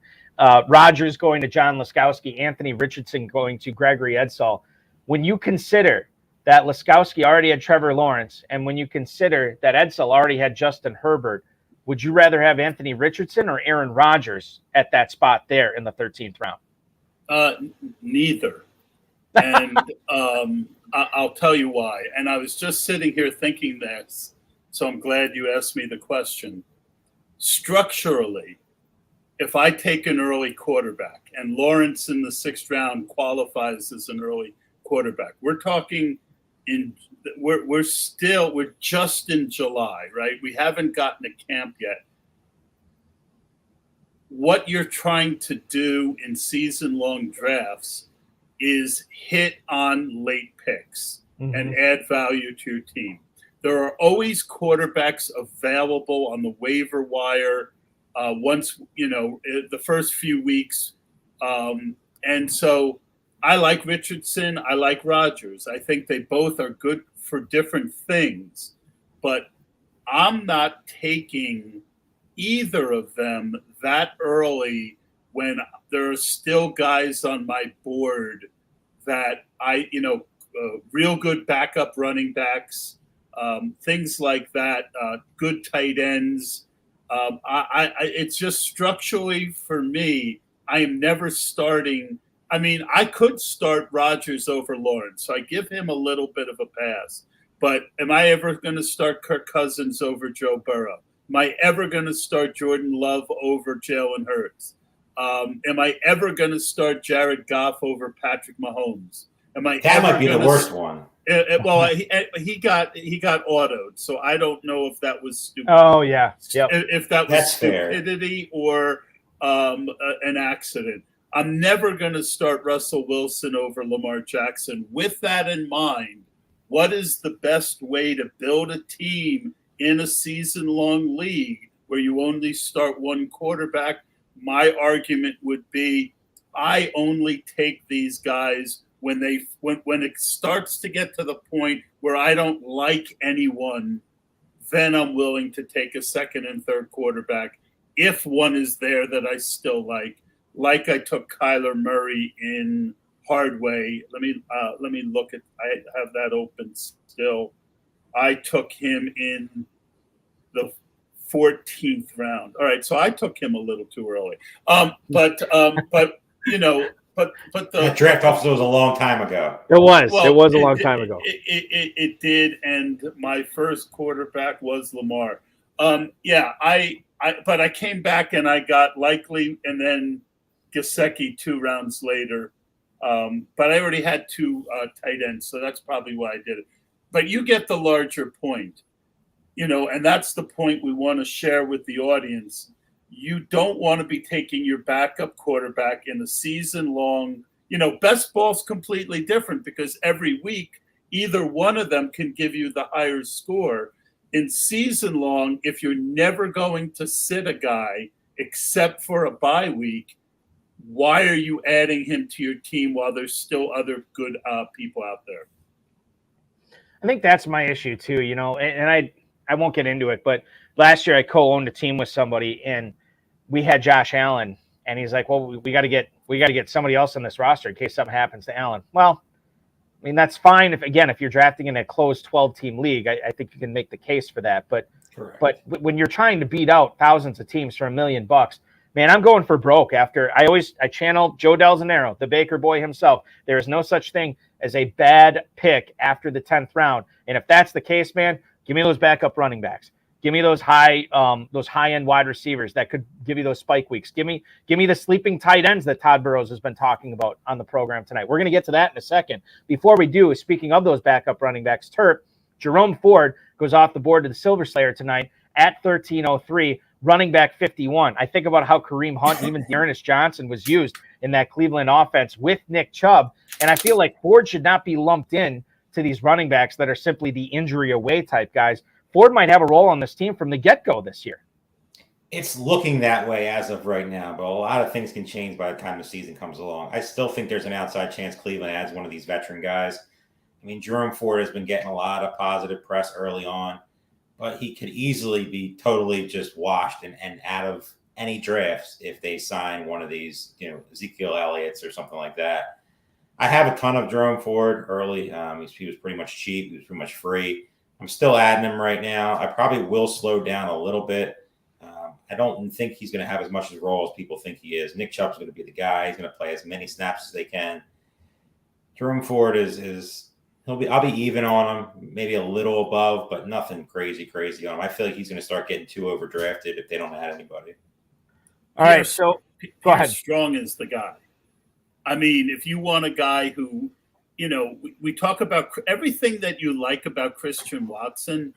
Rodgers going to John Laskowski, Anthony Richardson going to Gregory Edsall. When you consider that Laskowski already had Trevor Lawrence, and when you consider that Edsall already had Justin Herbert, would you rather have Anthony Richardson or Aaron Rodgers at that spot there in the 13th round? Neither. And I'll tell you why. And I was just sitting here thinking this, so I'm glad you asked me the question. Structurally, if I take an early quarterback, and Lawrence in the 6th round qualifies as an early quarterback, we're talking we're just in July, right? We haven't gotten to camp yet. What you're trying to do in season-long drafts is hit on late picks and add value to your team. There are always quarterbacks available on the waiver wire once, the first few weeks. And so I like Richardson. I like Rodgers. I think they both are good for different things. But I'm not taking either of them that early when there are still guys on my board that real good backup running backs, things like that, good tight ends. It's just structurally for me, I am never starting. I mean, I could start Rodgers over Lawrence, so I give him a little bit of a pass. But am I ever going to start Kirk Cousins over Joe Burrow? Am I ever going to start Jordan Love over Jalen Hurts? Am I ever going to start Jared Goff over Patrick Mahomes? That might be the worst one. Well, he got autoed, so I don't know if that was stupid. Oh yeah, yep. If that was That's stupidity or an accident. I'm never going to start Russell Wilson over Lamar Jackson. With that in mind, what is the best way to build a team in a season-long league where you only start one quarterback? My argument would be I only take these guys when it starts to get to the point where I don't like anyone, then I'm willing to take a second and third quarterback if one is there that I still like. Like I took Kyler Murray in Hardway. Let me look at. I have that open still. I took him in the 14th round. All right, so I took him a little too early. But the that draft officer was a long time ago. It was a long time ago. It did, and my first quarterback was Lamar. But I came back and I got Likely and then Gesicki 2 rounds later. But I already had 2 tight ends, so that's probably why I did it. But you get the larger point, and that's the point we want to share with the audience. You don't want to be taking your backup quarterback in a season-long. Best ball's completely different because every week either one of them can give you the higher score. In season long, if you're never going to sit a guy except for a bye week, why are you adding him to your team while there's still other good people out there? I think that's my issue too, and I won't get into it, but last year I co-owned a team with somebody and we had Josh Allen and he's like, well, we got to get somebody else on this roster in case something happens to Allen. Well, I mean, that's fine if you're drafting in a closed 12-team league, I think you can make the case for that. But Correct. But when you're trying to beat out thousands of teams for $1 million, man, I'm going for broke. After I channel Joe Del Zanero, the Baker boy himself. There is no such thing as a bad pick after the 10th round. And if that's the case, man, give me those backup running backs. Give me those high-end wide receivers that could give you those spike weeks. Give me the sleeping tight ends that Todd Burrows has been talking about on the program tonight. We're going to get to that in a second. Before we do, speaking of those backup running backs, Jerome Ford goes off the board to the Silver Slayer tonight at 1303, running back 51. I think about how Kareem Hunt, even Dearness Johnson was used in that Cleveland offense with Nick Chubb, and I feel like Ford should not be lumped in to these running backs that are simply the injury away type guys. Ford might have a role on this team from the get-go this year. It's looking that way as of right now, but a lot of things can change by the time the season comes along. I still think there's an outside chance Cleveland adds one of these veteran guys. I mean, Jerome Ford has been getting a lot of positive press early on, but he could easily be totally just washed and out of any drafts if they sign one of these, Ezekiel Elliott's or something like that. I have a ton of Jerome Ford early. He was pretty much cheap. He was pretty much free. I'm still adding him right now. I probably will slow down a little bit. I don't think he's going to have as much of a role as people think he is. Nick Chubb's going to be the guy. He's going to play as many snaps as they can. Jerome Ford I'll be even on him, maybe a little above, but nothing crazy on him. I feel like he's going to start getting too overdrafted if they don't add anybody. All right, so go ahead. Strong is the guy. I mean, if you want a guy who, we talk about everything that you like about Christian Watson,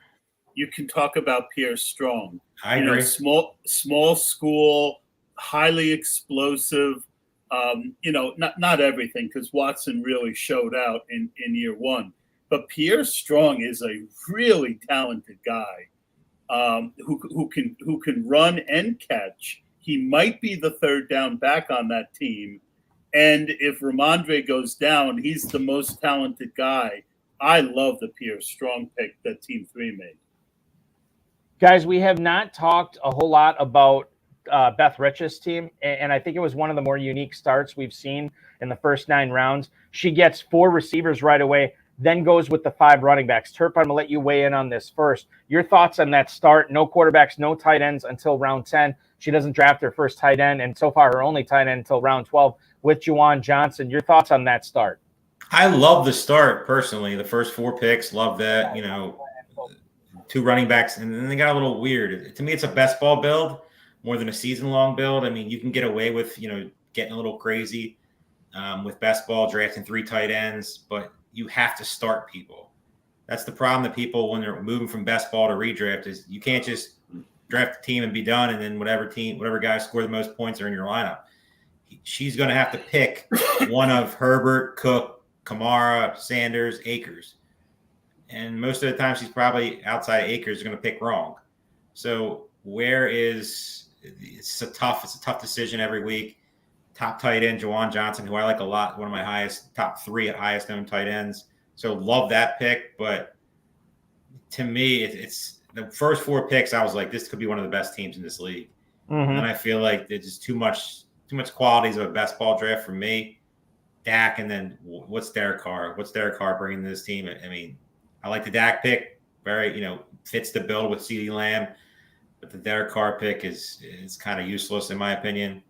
you can talk about Pierre Strong. I agree. Small school, highly explosive. Not everything, because Watson really showed out in year one. But Pierre Strong is a really talented guy who can run and catch. He might be the third down back on that team. And if Ramondre goes down, he's the most talented guy. I love the Pierre Strong pick that Team 3 made. Guys, we have not talked a whole lot about Beth Rich's team, and I think it was one of the more unique starts we've seen in the first 9 rounds. She gets 4 receivers right away, then goes with the 5 running backs. Terp, I'm going to let you weigh in on this first. Your thoughts on that start? No quarterbacks, no tight ends until round 10. She doesn't draft her first tight end, and so far her only tight end until round 12 with Juwan Johnson. Your thoughts on that start? I love the start, personally. The first 4 picks, love that. 2 running backs, and then they got a little weird. To me, it's a best ball build more than a season-long build. I mean, you can get away with, getting a little crazy with best ball, drafting 3 tight ends, but you have to start people. That's the problem that people, when they're moving from best ball to redraft, is you can't just draft a team and be done, and then whatever guys score the most points are in your lineup. She's going to have to pick one of Herbert, Cook, Kamara, Sanders, Akers. And most of the time she's probably outside of Akers going to pick wrong. So it's a tough decision every week. Top tight end, Juwan Johnson, who I like a lot, one of my top 3 highest owned tight ends. So love that pick. But to me, it's the first 4 picks. I was like, this could be one of the best teams in this league. Mm-hmm. And I feel like there's just too much qualities of a best ball draft for me. Dak, and then what's Derek Carr? What's Derek Carr bringing to this team? I mean, I like the Dak pick. Very, fits the bill with CeeDee Lamb. But the Derek Carr pick is kind of useless in my opinion.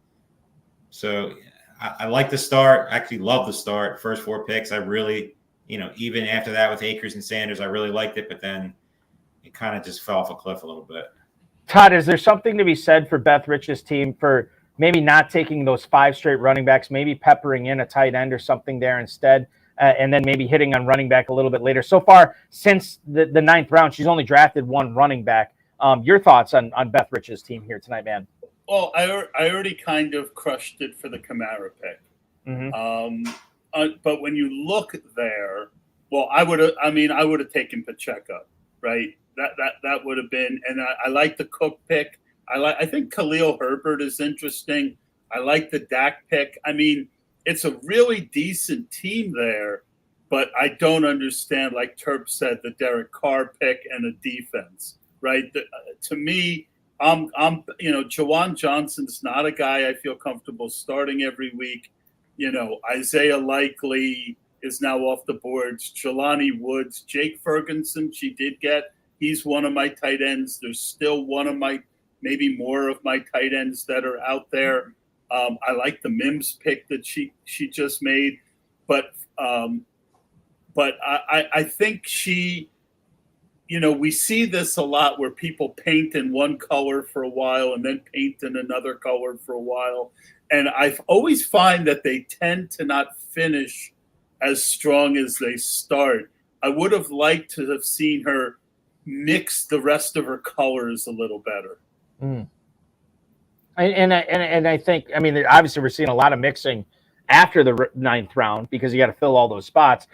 So I like the start. I actually love the start. First 4 picks, I really, even after that with Akers and Sanders, I really liked it. But then it kind of just fell off a cliff a little bit. Todd, is there something to be said for Beth Rich's team for maybe not taking those 5 straight running backs, maybe peppering in a tight end or something there instead, and then maybe hitting on running back a little bit later? So far, since the 9th round, she's only drafted 1 running back. Your thoughts on Beth Rich's team here tonight, man? Well, I already kind of crushed it for the Kamara pick. Mm-hmm. But when you look there, Well, I would have taken Pacheco, right? That would have been, and I like the Cook pick. I think Khalil Herbert is interesting. I like the Dak pick. I mean, it's a really decent team there, but I don't understand, like Terp said, the Derek Carr pick and a defense, right? To me, Jawan Johnson's not a guy I feel comfortable starting every week. Isaiah Likely is now off the boards. Jelani Woods, Jake Ferguson, she did get. He's one of my tight ends. There's still one of my, maybe more of my tight ends that are out there. I like the Mims pick that she just made, but I think she, we see this a lot where people paint in one color for a while and then paint in another color for a while. And I always find that they tend to not finish as strong as they start. I would have liked to have seen her mix the rest of her colors a little better. Mm. And I think, I mean, obviously we're seeing a lot of mixing after the ninth round because you got to fill all those spots.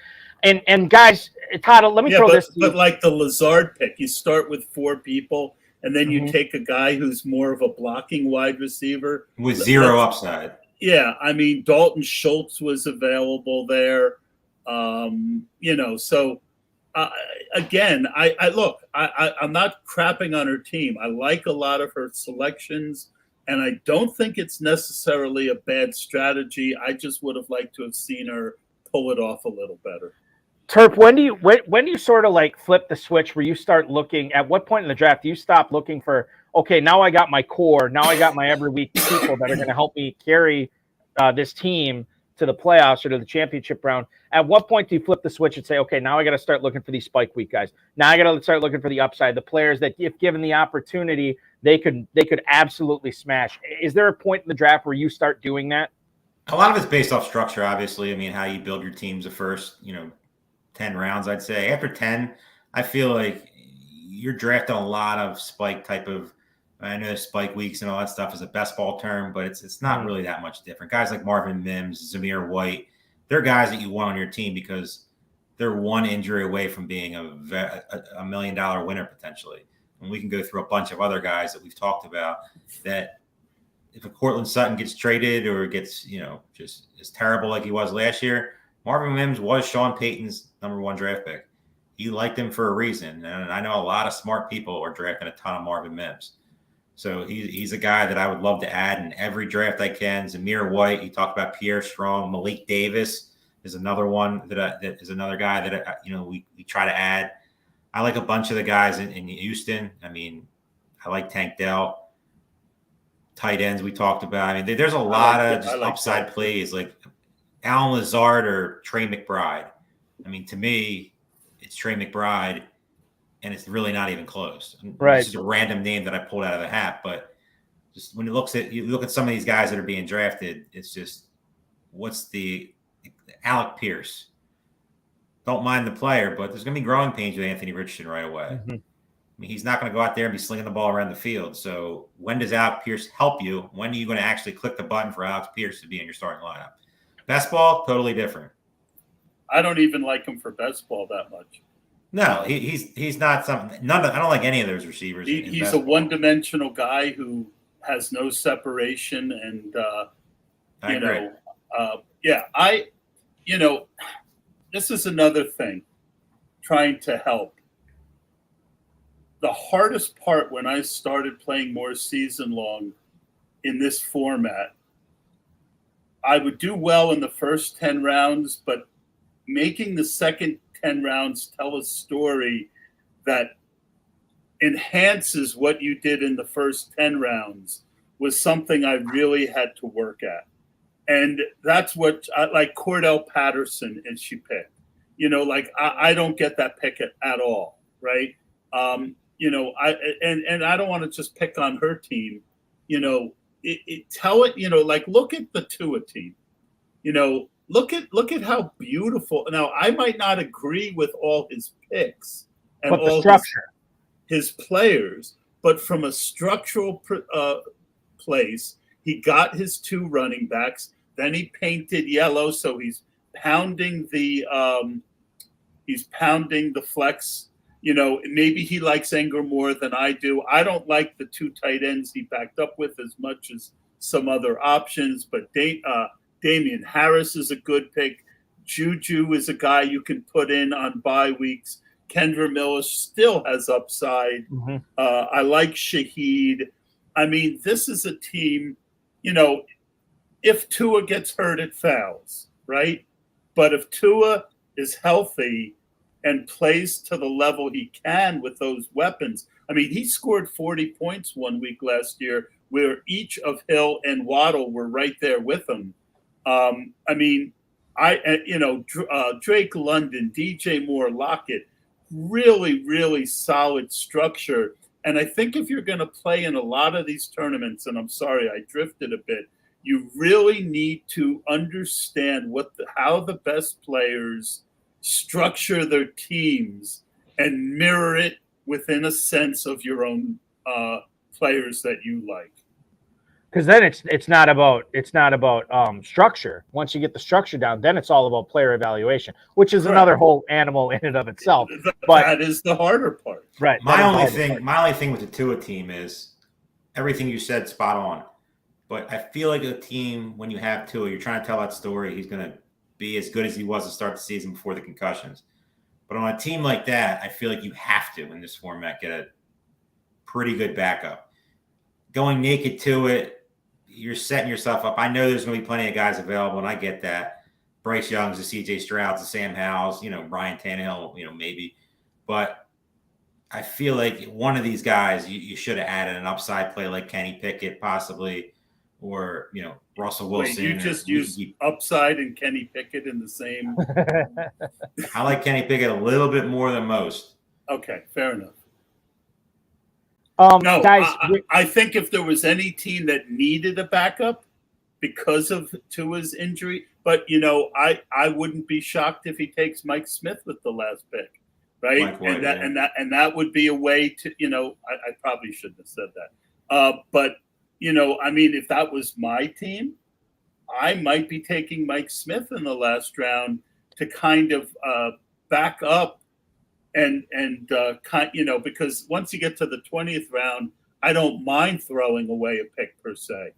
And guys, Todd, let me throw this to you. But like the Lazard pick, you start with 4 people, and then you take a guy who's more of a blocking wide receiver with zero upside. Yeah, I mean, Dalton Schultz was available there. So again, I'm not crapping on her team. I like a lot of her selections, and I don't think it's necessarily a bad strategy. I just would have liked to have seen her pull it off a little better. Terp, when do you sort of like flip the switch where you start looking? At what point in the draft do you stop looking for, okay, now I got my core, now I got my every week people that are going to help me carry this team to the playoffs or to the championship round? At what point do you flip the switch and say, okay, now I got to start looking for these spike week guys? Now I got to start looking for the upside, the players that, if given the opportunity, they could absolutely smash. Is there a point in the draft where you start doing that? A lot of it's based off structure, obviously. I mean, how you build your teams the first, 10 rounds, I'd say. After 10, I feel like you're drafting a lot of spike type of, I know spike weeks and all that stuff is a best ball term, but it's not really that much different. Guys like Marvin Mims, Zamir White, they're guys that you want on your team because they're one injury away from being a $1 million winner potentially. And we can go through a bunch of other guys that we've talked about that if a Cortland Sutton gets traded or gets, just as terrible like he was last year, Marvin Mims was Sean Payton's #1 draft pick. He liked him for a reason. And I know a lot of smart people are drafting a ton of Marvin Mims. So he's a guy that I would love to add in every draft I can. Zamir White, you talked about Pierre Strong. Malik Davis is another one that is another guy that, we try to add. I like a bunch of the guys in Houston. I mean, I like Tank Dell. Tight ends we talked about. I mean, there's a lot of just upside plays like Alan Lazard or Trey McBride. I mean, to me, it's Trey McBride, and it's really not even close. Right. This is a random name that I pulled out of the hat, but just when you look at some of these guys that are being drafted, it's just what's the Alec Pierce. Don't mind the player, but there's going to be growing pains with Anthony Richardson right away. Mm-hmm. I mean, he's not going to go out there and be slinging the ball around the field. So when does Alec Pierce help you? When are you going to actually click the button for Alec Pierce to be in your starting lineup? Best ball, totally different. I don't even like him for best ball that much. No, he's not something. I don't like any of those receivers. He's a one-dimensional guy who has no separation, and I agree. This is another thing. Trying to help. The hardest part when I started playing more season long in this format, I would do well in the first 10 rounds, but making the second 10 rounds tell a story that enhances what you did in the first 10 rounds was something I really had to work at. And that's what I like Cordell Patterson, and she picked. I don't get that pick at all, right? I don't want to just pick on her team. Look at the Tua team. Look at how beautiful. Now, I might not agree with all his picks and but the all structure, his players, but from a structural place, he got his 2 running backs. Then he painted yellow, so he's pounding the He's pounding the flex. You know, maybe he likes Ingram more than I do. I don't like the 2 tight ends he backed up with as much as some other options, but Damian Harris is a good pick. Juju is a guy you can put in on bye weeks. Kendra Miller still has upside. Mm-hmm. I like Shaheed. I mean, this is a team, you know, if Tua gets hurt, it fouls, right? But if Tua is healthy and plays to the level he can with those weapons, I mean, he scored 40 points 1 week last year where each of Hill and Waddle were right there with him. I mean, Drake London, DJ Moore, Lockett, really, really solid structure. And I think if you're going to play in a lot of these tournaments, and I'm sorry, I drifted a bit, you really need to understand how the best players structure their teams and mirror it within a sense of your own players that you like. Because then it's not about structure. Once you get the structure down, then it's all about player evaluation, which is another whole animal in and of itself. But that is the harder part. Right. My only thing with the Tua team is everything you said spot on. But I feel like a team, when you have Tua, you're trying to tell that story. He's going to be as good as he was to start the season before the concussions. But on a team like that, I feel like you have to, in this format, get a pretty good backup. Going naked to it, you're setting yourself up. I know there's going to be plenty of guys available, and I get that. Bryce Young's, the C.J. Stroud's, the Sam Howell's, Ryan Tannehill, maybe. But I feel like one of these guys, you should have added an upside play like Kenny Pickett possibly, or, Russell Wilson. Wait, you just used upside and Kenny Pickett in the same. I like Kenny Pickett a little bit more than most. Okay, fair enough. No, guys, I think if there was any team that needed a backup because of Tua's injury, but I wouldn't be shocked if he takes Mike Smith with the last pick, right? White, and that would be a way to, I probably shouldn't have said that, but I mean, if that was my team, I might be taking Mike Smith in the last round to kind of back up. And because once you get to the 20th round, I don't mind throwing away a pick per se.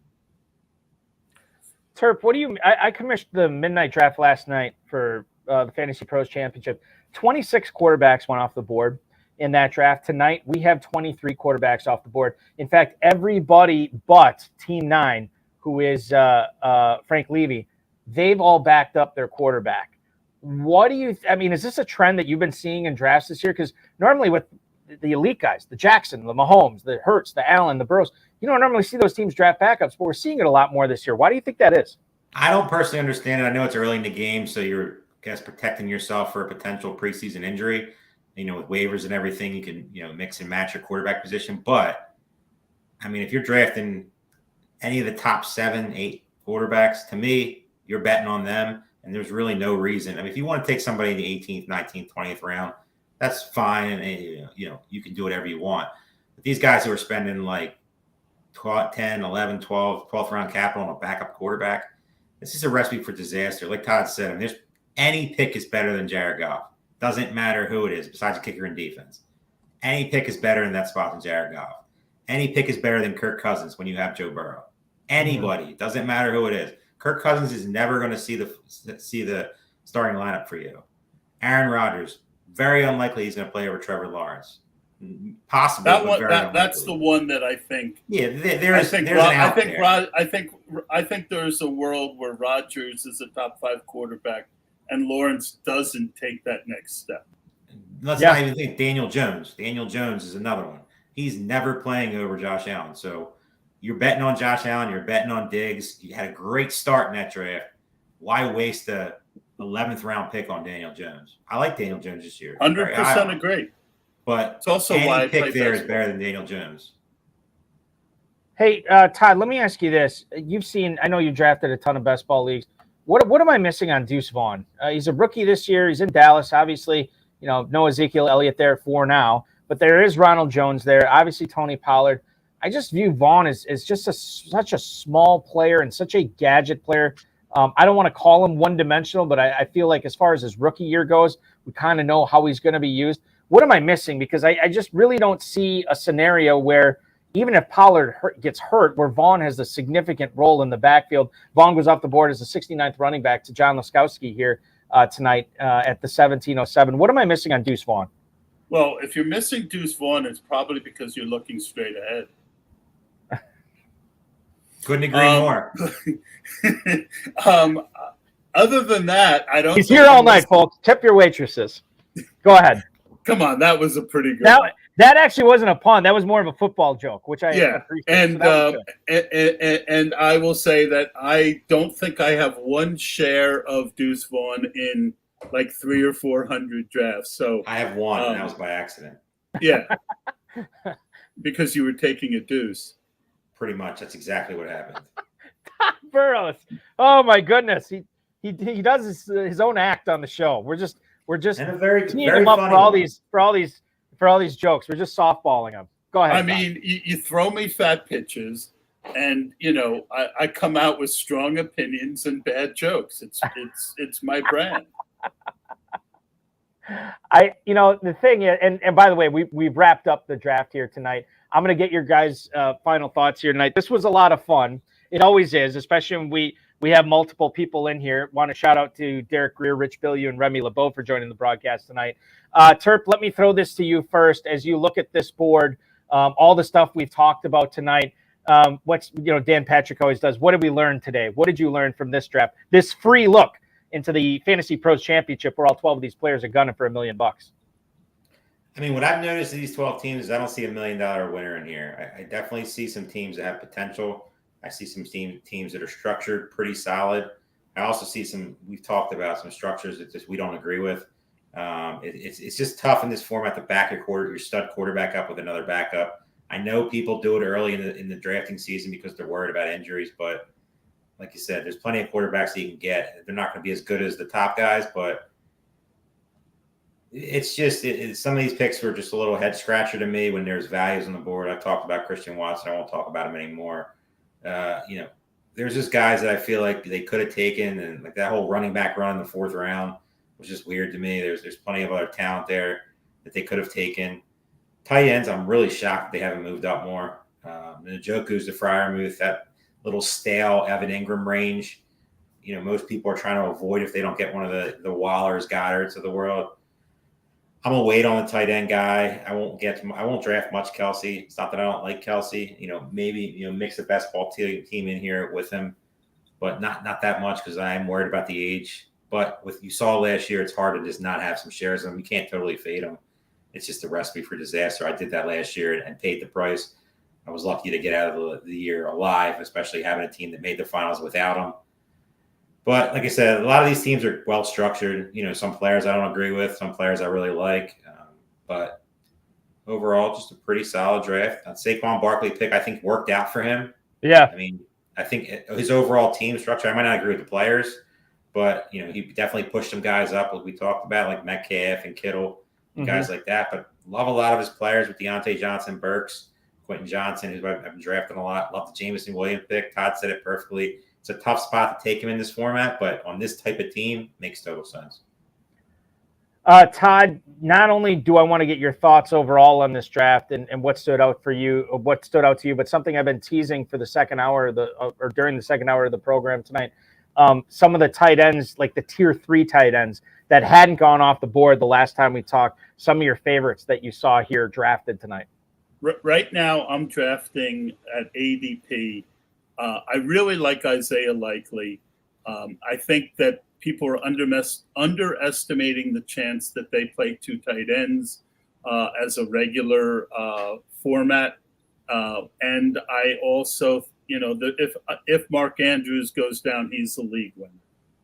Terp, what do you? I commissioned the midnight draft last night for the Fantasy Pros Championship. 26 quarterbacks went off the board in that draft. Tonight we have 23 quarterbacks off the board. In fact, everybody but Team 9, who is Frank Levy, they've all backed up their quarterback. What do you? I mean, is this a trend that you've been seeing in drafts this year? Because normally with the elite guys, the Jackson, the Mahomes, the Hurts, the Allen, the Burrows, you don't normally see those teams draft backups, but we're seeing it a lot more this year. Why do you think that is? I don't personally understand it. I know it's early in the game, so you're, protecting yourself for a potential preseason injury. With waivers and everything, you can, mix and match your quarterback position. But I mean, if you're drafting any of the top 7, 8 quarterbacks, to me, you're betting on them. And there's really no reason. I mean, if you want to take somebody in the 18th, 19th, 20th round, that's fine. And, you can do whatever you want. But these guys who are spending like 10, 11, 12th round capital on a backup quarterback, this is a recipe for disaster. Like Todd said, I mean, there's any pick is better than Jared Goff. Doesn't matter who it is, besides a kicker and defense. Any pick is better in that spot than Jared Goff. Any pick is better than Kirk Cousins when you have Joe Burrow. Anybody. Doesn't matter who it is. Kirk Cousins is never going to see the starting lineup for you. Aaron Rodgers, very unlikely he's going to play over Trevor Lawrence. Possibly, that's the one that I think. Yeah, I think there's a world where Rodgers is a top 5 quarterback and Lawrence doesn't take that next step. Let's not even think Daniel Jones. Daniel Jones is another one. He's never playing over Josh Allen. So you're betting on Josh Allen. You're betting on Diggs. You had a great start in that draft. Why waste the 11th round pick on Daniel Jones? I like Daniel Jones this year. 100% agree. But it's also any why pick there is better than Daniel Jones. Hey, Todd, let me ask you this. I know you drafted a ton of best ball leagues. What am I missing on Deuce Vaughn? He's a rookie this year. He's in Dallas. Obviously, no Ezekiel Elliott there for now. But there is Ronald Jones there. Obviously, Tony Pollard. I just view Vaughn as just such a small player and such a gadget player. I don't want to call him one-dimensional, but I feel like as far as his rookie year goes, we kind of know how he's going to be used. What am I missing? Because I just really don't see a scenario where even if Pollard gets hurt, where Vaughn has a significant role in the backfield. Vaughn goes off the board as the 69th running back to John Laskowski here tonight at the 17:07. What am I missing on Deuce Vaughn? Well, if you're missing Deuce Vaughn, it's probably because you're looking straight ahead. Couldn't agree more. Other than that, I don't. He's here all night, folks. Tip your waitresses. Go ahead. Come on, that was a pretty good. That actually wasn't a pun. That was more of a football joke, which I appreciate. And I will say that I don't think I have one share of Deuce Vaughn in like 300 or 400 drafts. So I have one, and that was by accident. Yeah, because you were taking a deuce. Pretty much, that's exactly what happened. Todd Burrows. Oh my goodness, he does his own act on the show. We're just and a very teeing very him up funny for all these jokes. We're just softballing him. Go ahead. I mean, you throw me fat pitches, and I come out with strong opinions and bad jokes. It's my brand. The thing is, and by the way, we've wrapped up the draft here tonight. I'm going to get your guys' final thoughts here tonight. This was a lot of fun. It always is, especially when we have multiple people in here. Want to shout out to Derek Greer, Rich Billyeu, and Remy LeBeau for joining the broadcast tonight. Terp, let me throw this to you first. As you look at this board, all the stuff we've talked about tonight, what's Dan Patrick always does. What did we learn today? What did you learn from this draft? This free look into the Fantasy Pros Championship, where all 12 of these players are gunning for $1 million. I mean, what I've noticed in these 12 teams is I don't see $1 million winner in here. I definitely see some teams that have potential. I see some teams that are structured pretty solid. I also see we've talked about some structures that just we don't agree with. It's just tough in this format to back your stud quarterback up with another backup. I know people do it early in the drafting season because they're worried about injuries, but like you said, there's plenty of quarterbacks that you can get. They're not going to be as good as the top guys, but it's just some of these picks were just a little head scratcher to me when there's values on the board. I talked about Christian Watson. I won't talk about him anymore. There's just guys that I feel like they could have taken, and like that whole running back run in the 4th round was just weird to me. There's plenty of other talent there that they could have taken. Tight ends, I'm really shocked they haven't moved up more. Njoku's the Freiermuth, that little stale Evan Ingram range. Most people are trying to avoid if they don't get one of the Wallers, Goddards of the world. I'm gonna wait on the tight end guy. I won't draft much Kelsey. It's not that I don't like Kelsey. Maybe mix the best ball team in here with him, but not that much because I am worried about the age. But you saw last year, it's hard to just not have some shares of him. You can't totally fade him. It's just a recipe for disaster. I did that last year and paid the price. I was lucky to get out of the year alive, especially having a team that made the finals without him. But like I said, a lot of these teams are well structured. Some players I don't agree with, some players I really like. But overall, just a pretty solid draft. Saquon Barkley pick, I think, worked out for him. Yeah. I mean, I think his overall team structure, I might not agree with the players, but, he definitely pushed some guys up, like we talked about, like Metcalf and Kittle, guys like that. But love a lot of his players with Deontay Johnson, Burks, Quentin Johnson, who I've been drafting a lot. Love the Jameson Williams pick. Todd said it perfectly. It's a tough spot to take him in this format, but on this type of team, makes total sense. Todd, not only do I want to get your thoughts overall on this draft and what stood out to you, but something I've been teasing for the second hour or during the second hour of the program tonight. Some of the tight ends, like the tier 3 tight ends that hadn't gone off the board the last time we talked. Some of your favorites that you saw here drafted tonight. Right now, I'm drafting at ADP. I really like Isaiah Likely. I think that people are underestimating the chance that they play 2 tight ends as a regular format. And I also, if Mark Andrews goes down, he's the league winner,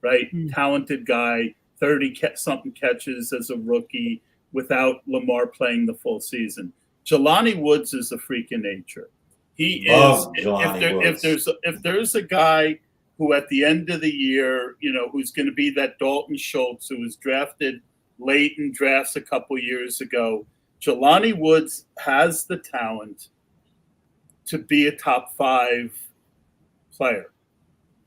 right? Talented guy, 30-something catches as a rookie without Lamar playing the full season. Jelani Woods is a freak in nature. He is. If there's a guy who at the end of the year, who's going to be that Dalton Schultz who was drafted late in drafts a couple years ago, Jelani Woods has the talent to be a top 5 player.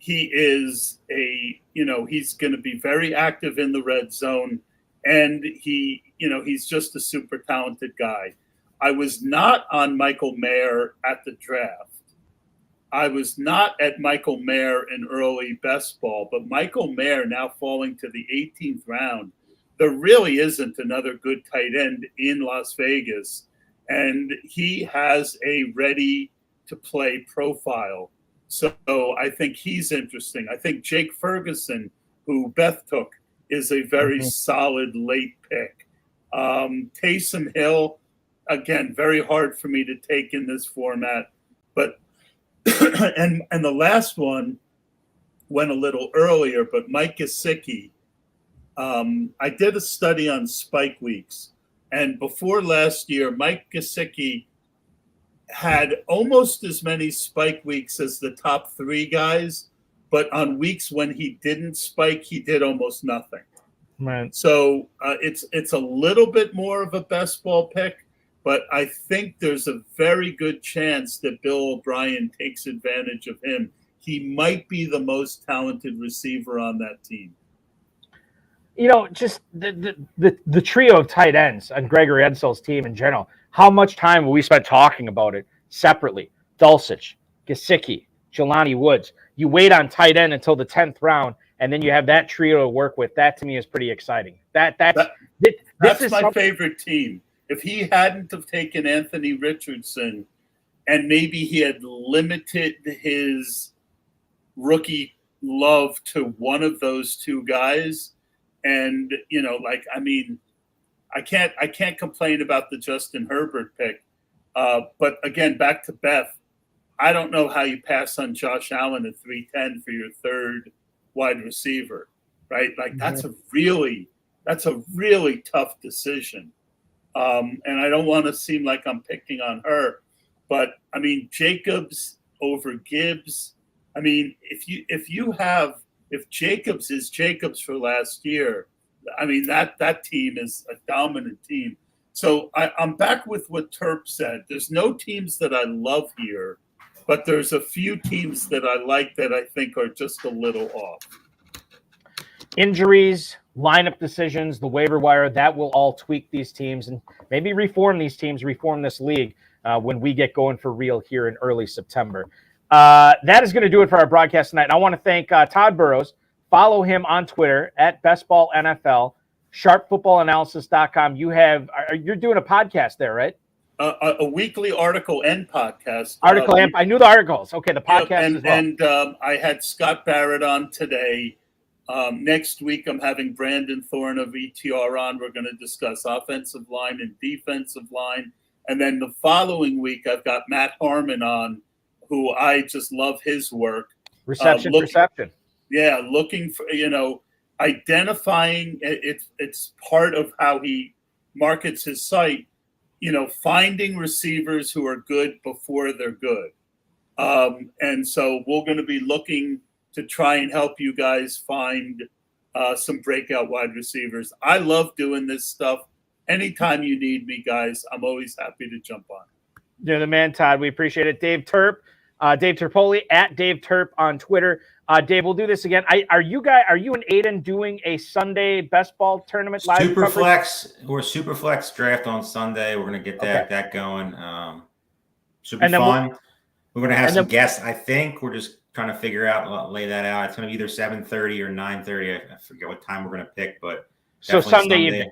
he is he's going to be very active in the red zone, and he's just a super talented guy. I was not on Michael Mayer at the draft. I was not at Michael Mayer in early best ball, but Michael Mayer now falling to the 18th round. There really isn't another good tight end in Las Vegas, and he has a ready-to-play profile. So I think he's interesting. I think Jake Ferguson, who Beth took, is a very solid late pick. Taysom Hill, again, very hard for me to take in this format, but and the last one went a little earlier, but Mike Gesicki. I did a study on spike weeks, and before last year, Mike Gesicki had almost as many spike weeks as the top three guys, but on weeks when he didn't spike, he did almost nothing. Right. So it's a little bit more of a best ball pick, but I think there's a very good chance that Bill O'Brien takes advantage of him. He might be the most talented receiver on that team. Just the trio of tight ends on Gregory Edsall's team in general. How much time will we spend talking about it separately? Dulcich, Gesicki, Jelani Woods. You wait on tight end until the 10th round, and then you have that trio to work with. That to me is pretty exciting. That's my favorite team. If he hadn't have taken Anthony Richardson, and maybe he had limited his rookie love to one of those two guys, and I can't complain about the Justin Herbert pick. But again, back to Beth, I don't know how you pass on Josh Allen at 310 for your third wide receiver, right? Like that's a really tough decision. And I don't want to seem like I'm picking on her, but I mean, Jacobs over Gibbs. I mean, if Jacobs is Jacobs for last year, I mean, that team is a dominant team. So I'm back with what Terp said. There's no teams that I love here, but there's a few teams that I like that I think are just a little off. Injuries, lineup decisions, the waiver wire, that will all tweak these teams and maybe reform these teams, reform this league when we get going for real here in early September. That is going to do it for our broadcast tonight. And I want to thank Todd Burrows. Follow him on Twitter at BestBallNFL, SharpFootballAnalysis.com. You're doing a podcast there, right? A weekly article and podcast. I knew the articles. Okay, the podcast as well. And I had Scott Barrett on today. Next week, I'm having Brandon Thorne of ETR on. We're going to discuss offensive line and defensive line. And then the following week, I've got Matt Harmon on, who I just love his work. Perception. Yeah, looking for, identifying, it's part of how he markets his site, finding receivers who are good before they're good. And so we're going to be looking to try and help you guys find some breakout wide receivers. I love doing this stuff. Anytime you need me, guys, I'm always happy to jump on. You're the man, Todd. We appreciate it. Dave Terp, Dave Terpoli at Dave Terp on Twitter. Dave, we'll do this again. Are you and Aiden doing a Sunday best ball tournament live? Superflex. We're Superflex draft on Sunday. We're going to get that going. Should be fun. We're going to have some guests. I think we're just trying to figure out, lay that out. It's going to be either 7:30 or 9:30. I forget what time we're going to pick, but so Sunday evening.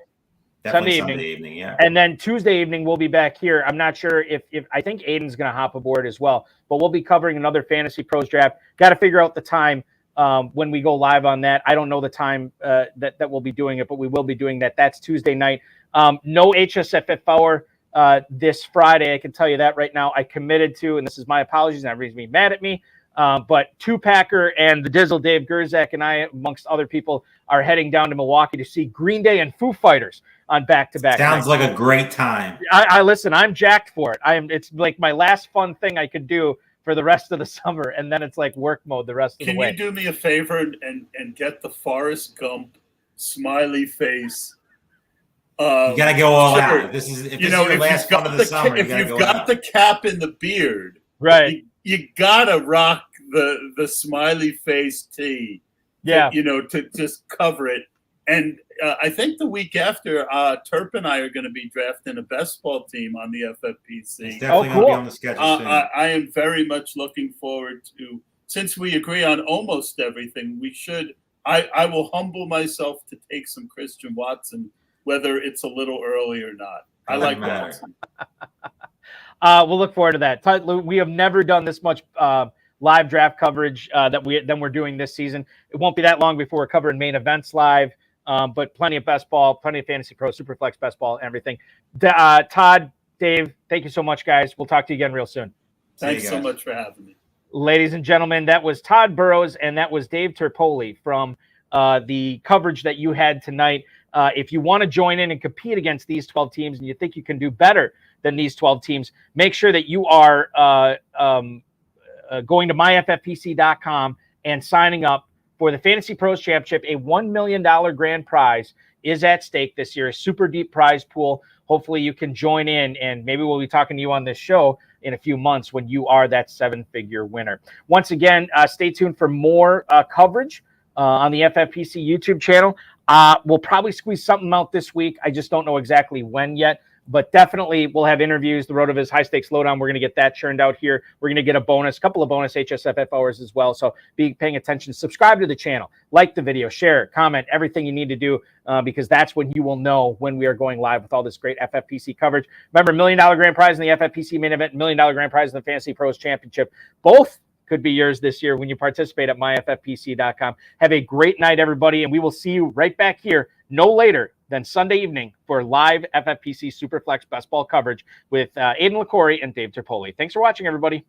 Definitely Sunday evening, yeah. And then Tuesday evening, we'll be back here. I'm not sure if I think Aiden's going to hop aboard as well, but we'll be covering another Fantasy Pros draft. Got to figure out the time when we go live on that. I don't know the time that we'll be doing it, but we will be doing that. That's Tuesday night. No HSFF hour this Friday. I can tell you that right now. I committed to, and this is my apologies, and everybody's being mad at me. But Two-Packer and the Dizzle, Dave Gerzak, and I, amongst other people, are heading down to Milwaukee to see Green Day and Foo Fighters on back-to-back. Sounds like a great time. I listen. I'm jacked for it. It's like my last fun thing I could do for the rest of the summer, and then it's like work mode the rest of the way. Can you do me a favor and get the Forrest Gump smiley face? You gotta go all out. This is your last fun of the summer. If you've got the cap and the beard, right? You gotta rock the smiley face tee. Yeah. To just cover it. And I think the week after, Turp and I are going to be drafting a best ball team on the FFPC. It's definitely going to be on the schedule soon. I am very much looking forward to, since we agree on almost everything, we should. I will humble myself to take some Christian Watson, whether it's a little early or not. I like Watson. We'll look forward to that. We have never done this much live draft coverage than we're doing this season. It won't be that long before we're covering main events live, but plenty of best ball, plenty of Fantasy Pro, Superflex best ball, and everything. Todd, Dave, thank you so much, guys. We'll talk to you again real soon. Thanks so much for having me. Ladies and gentlemen, that was Todd Burrows, and that was Dave Terpoli from the coverage that you had tonight. If you want to join in and compete against these 12 teams and you think you can do better than these 12 teams, make sure that you are going to myffpc.com and signing up for the Fantasy Pros Championship. A $1 million grand prize is at stake this year, a super deep prize pool. Hopefully you can join in, and maybe we'll be talking to you on this show in a few months when you are that 7-figure winner. Once again, stay tuned for more coverage on the FFPC YouTube channel. We'll probably squeeze something out this week. I just don't know exactly when yet, but definitely we'll have interviews. The Road of His High Stakes Lowdown, we're going to get that churned out here. We're going to get a couple of bonus HSFF hours as well. So be paying attention. Subscribe to the channel, like the video, share, comment, everything you need to do, because that's when you will know when we are going live with all this great FFPC coverage. Remember, $1 million grand prize in the FFPC main event, $1 million grand prize in the Fantasy Pros Championship. Both could be yours this year when you participate at myffpc.com. Have a great night, everybody, and we will see you right back here no later than Sunday evening for live FFPC Superflex Best Ball coverage with Aiden LaCorey and Dave Terpoli. Thanks for watching, everybody.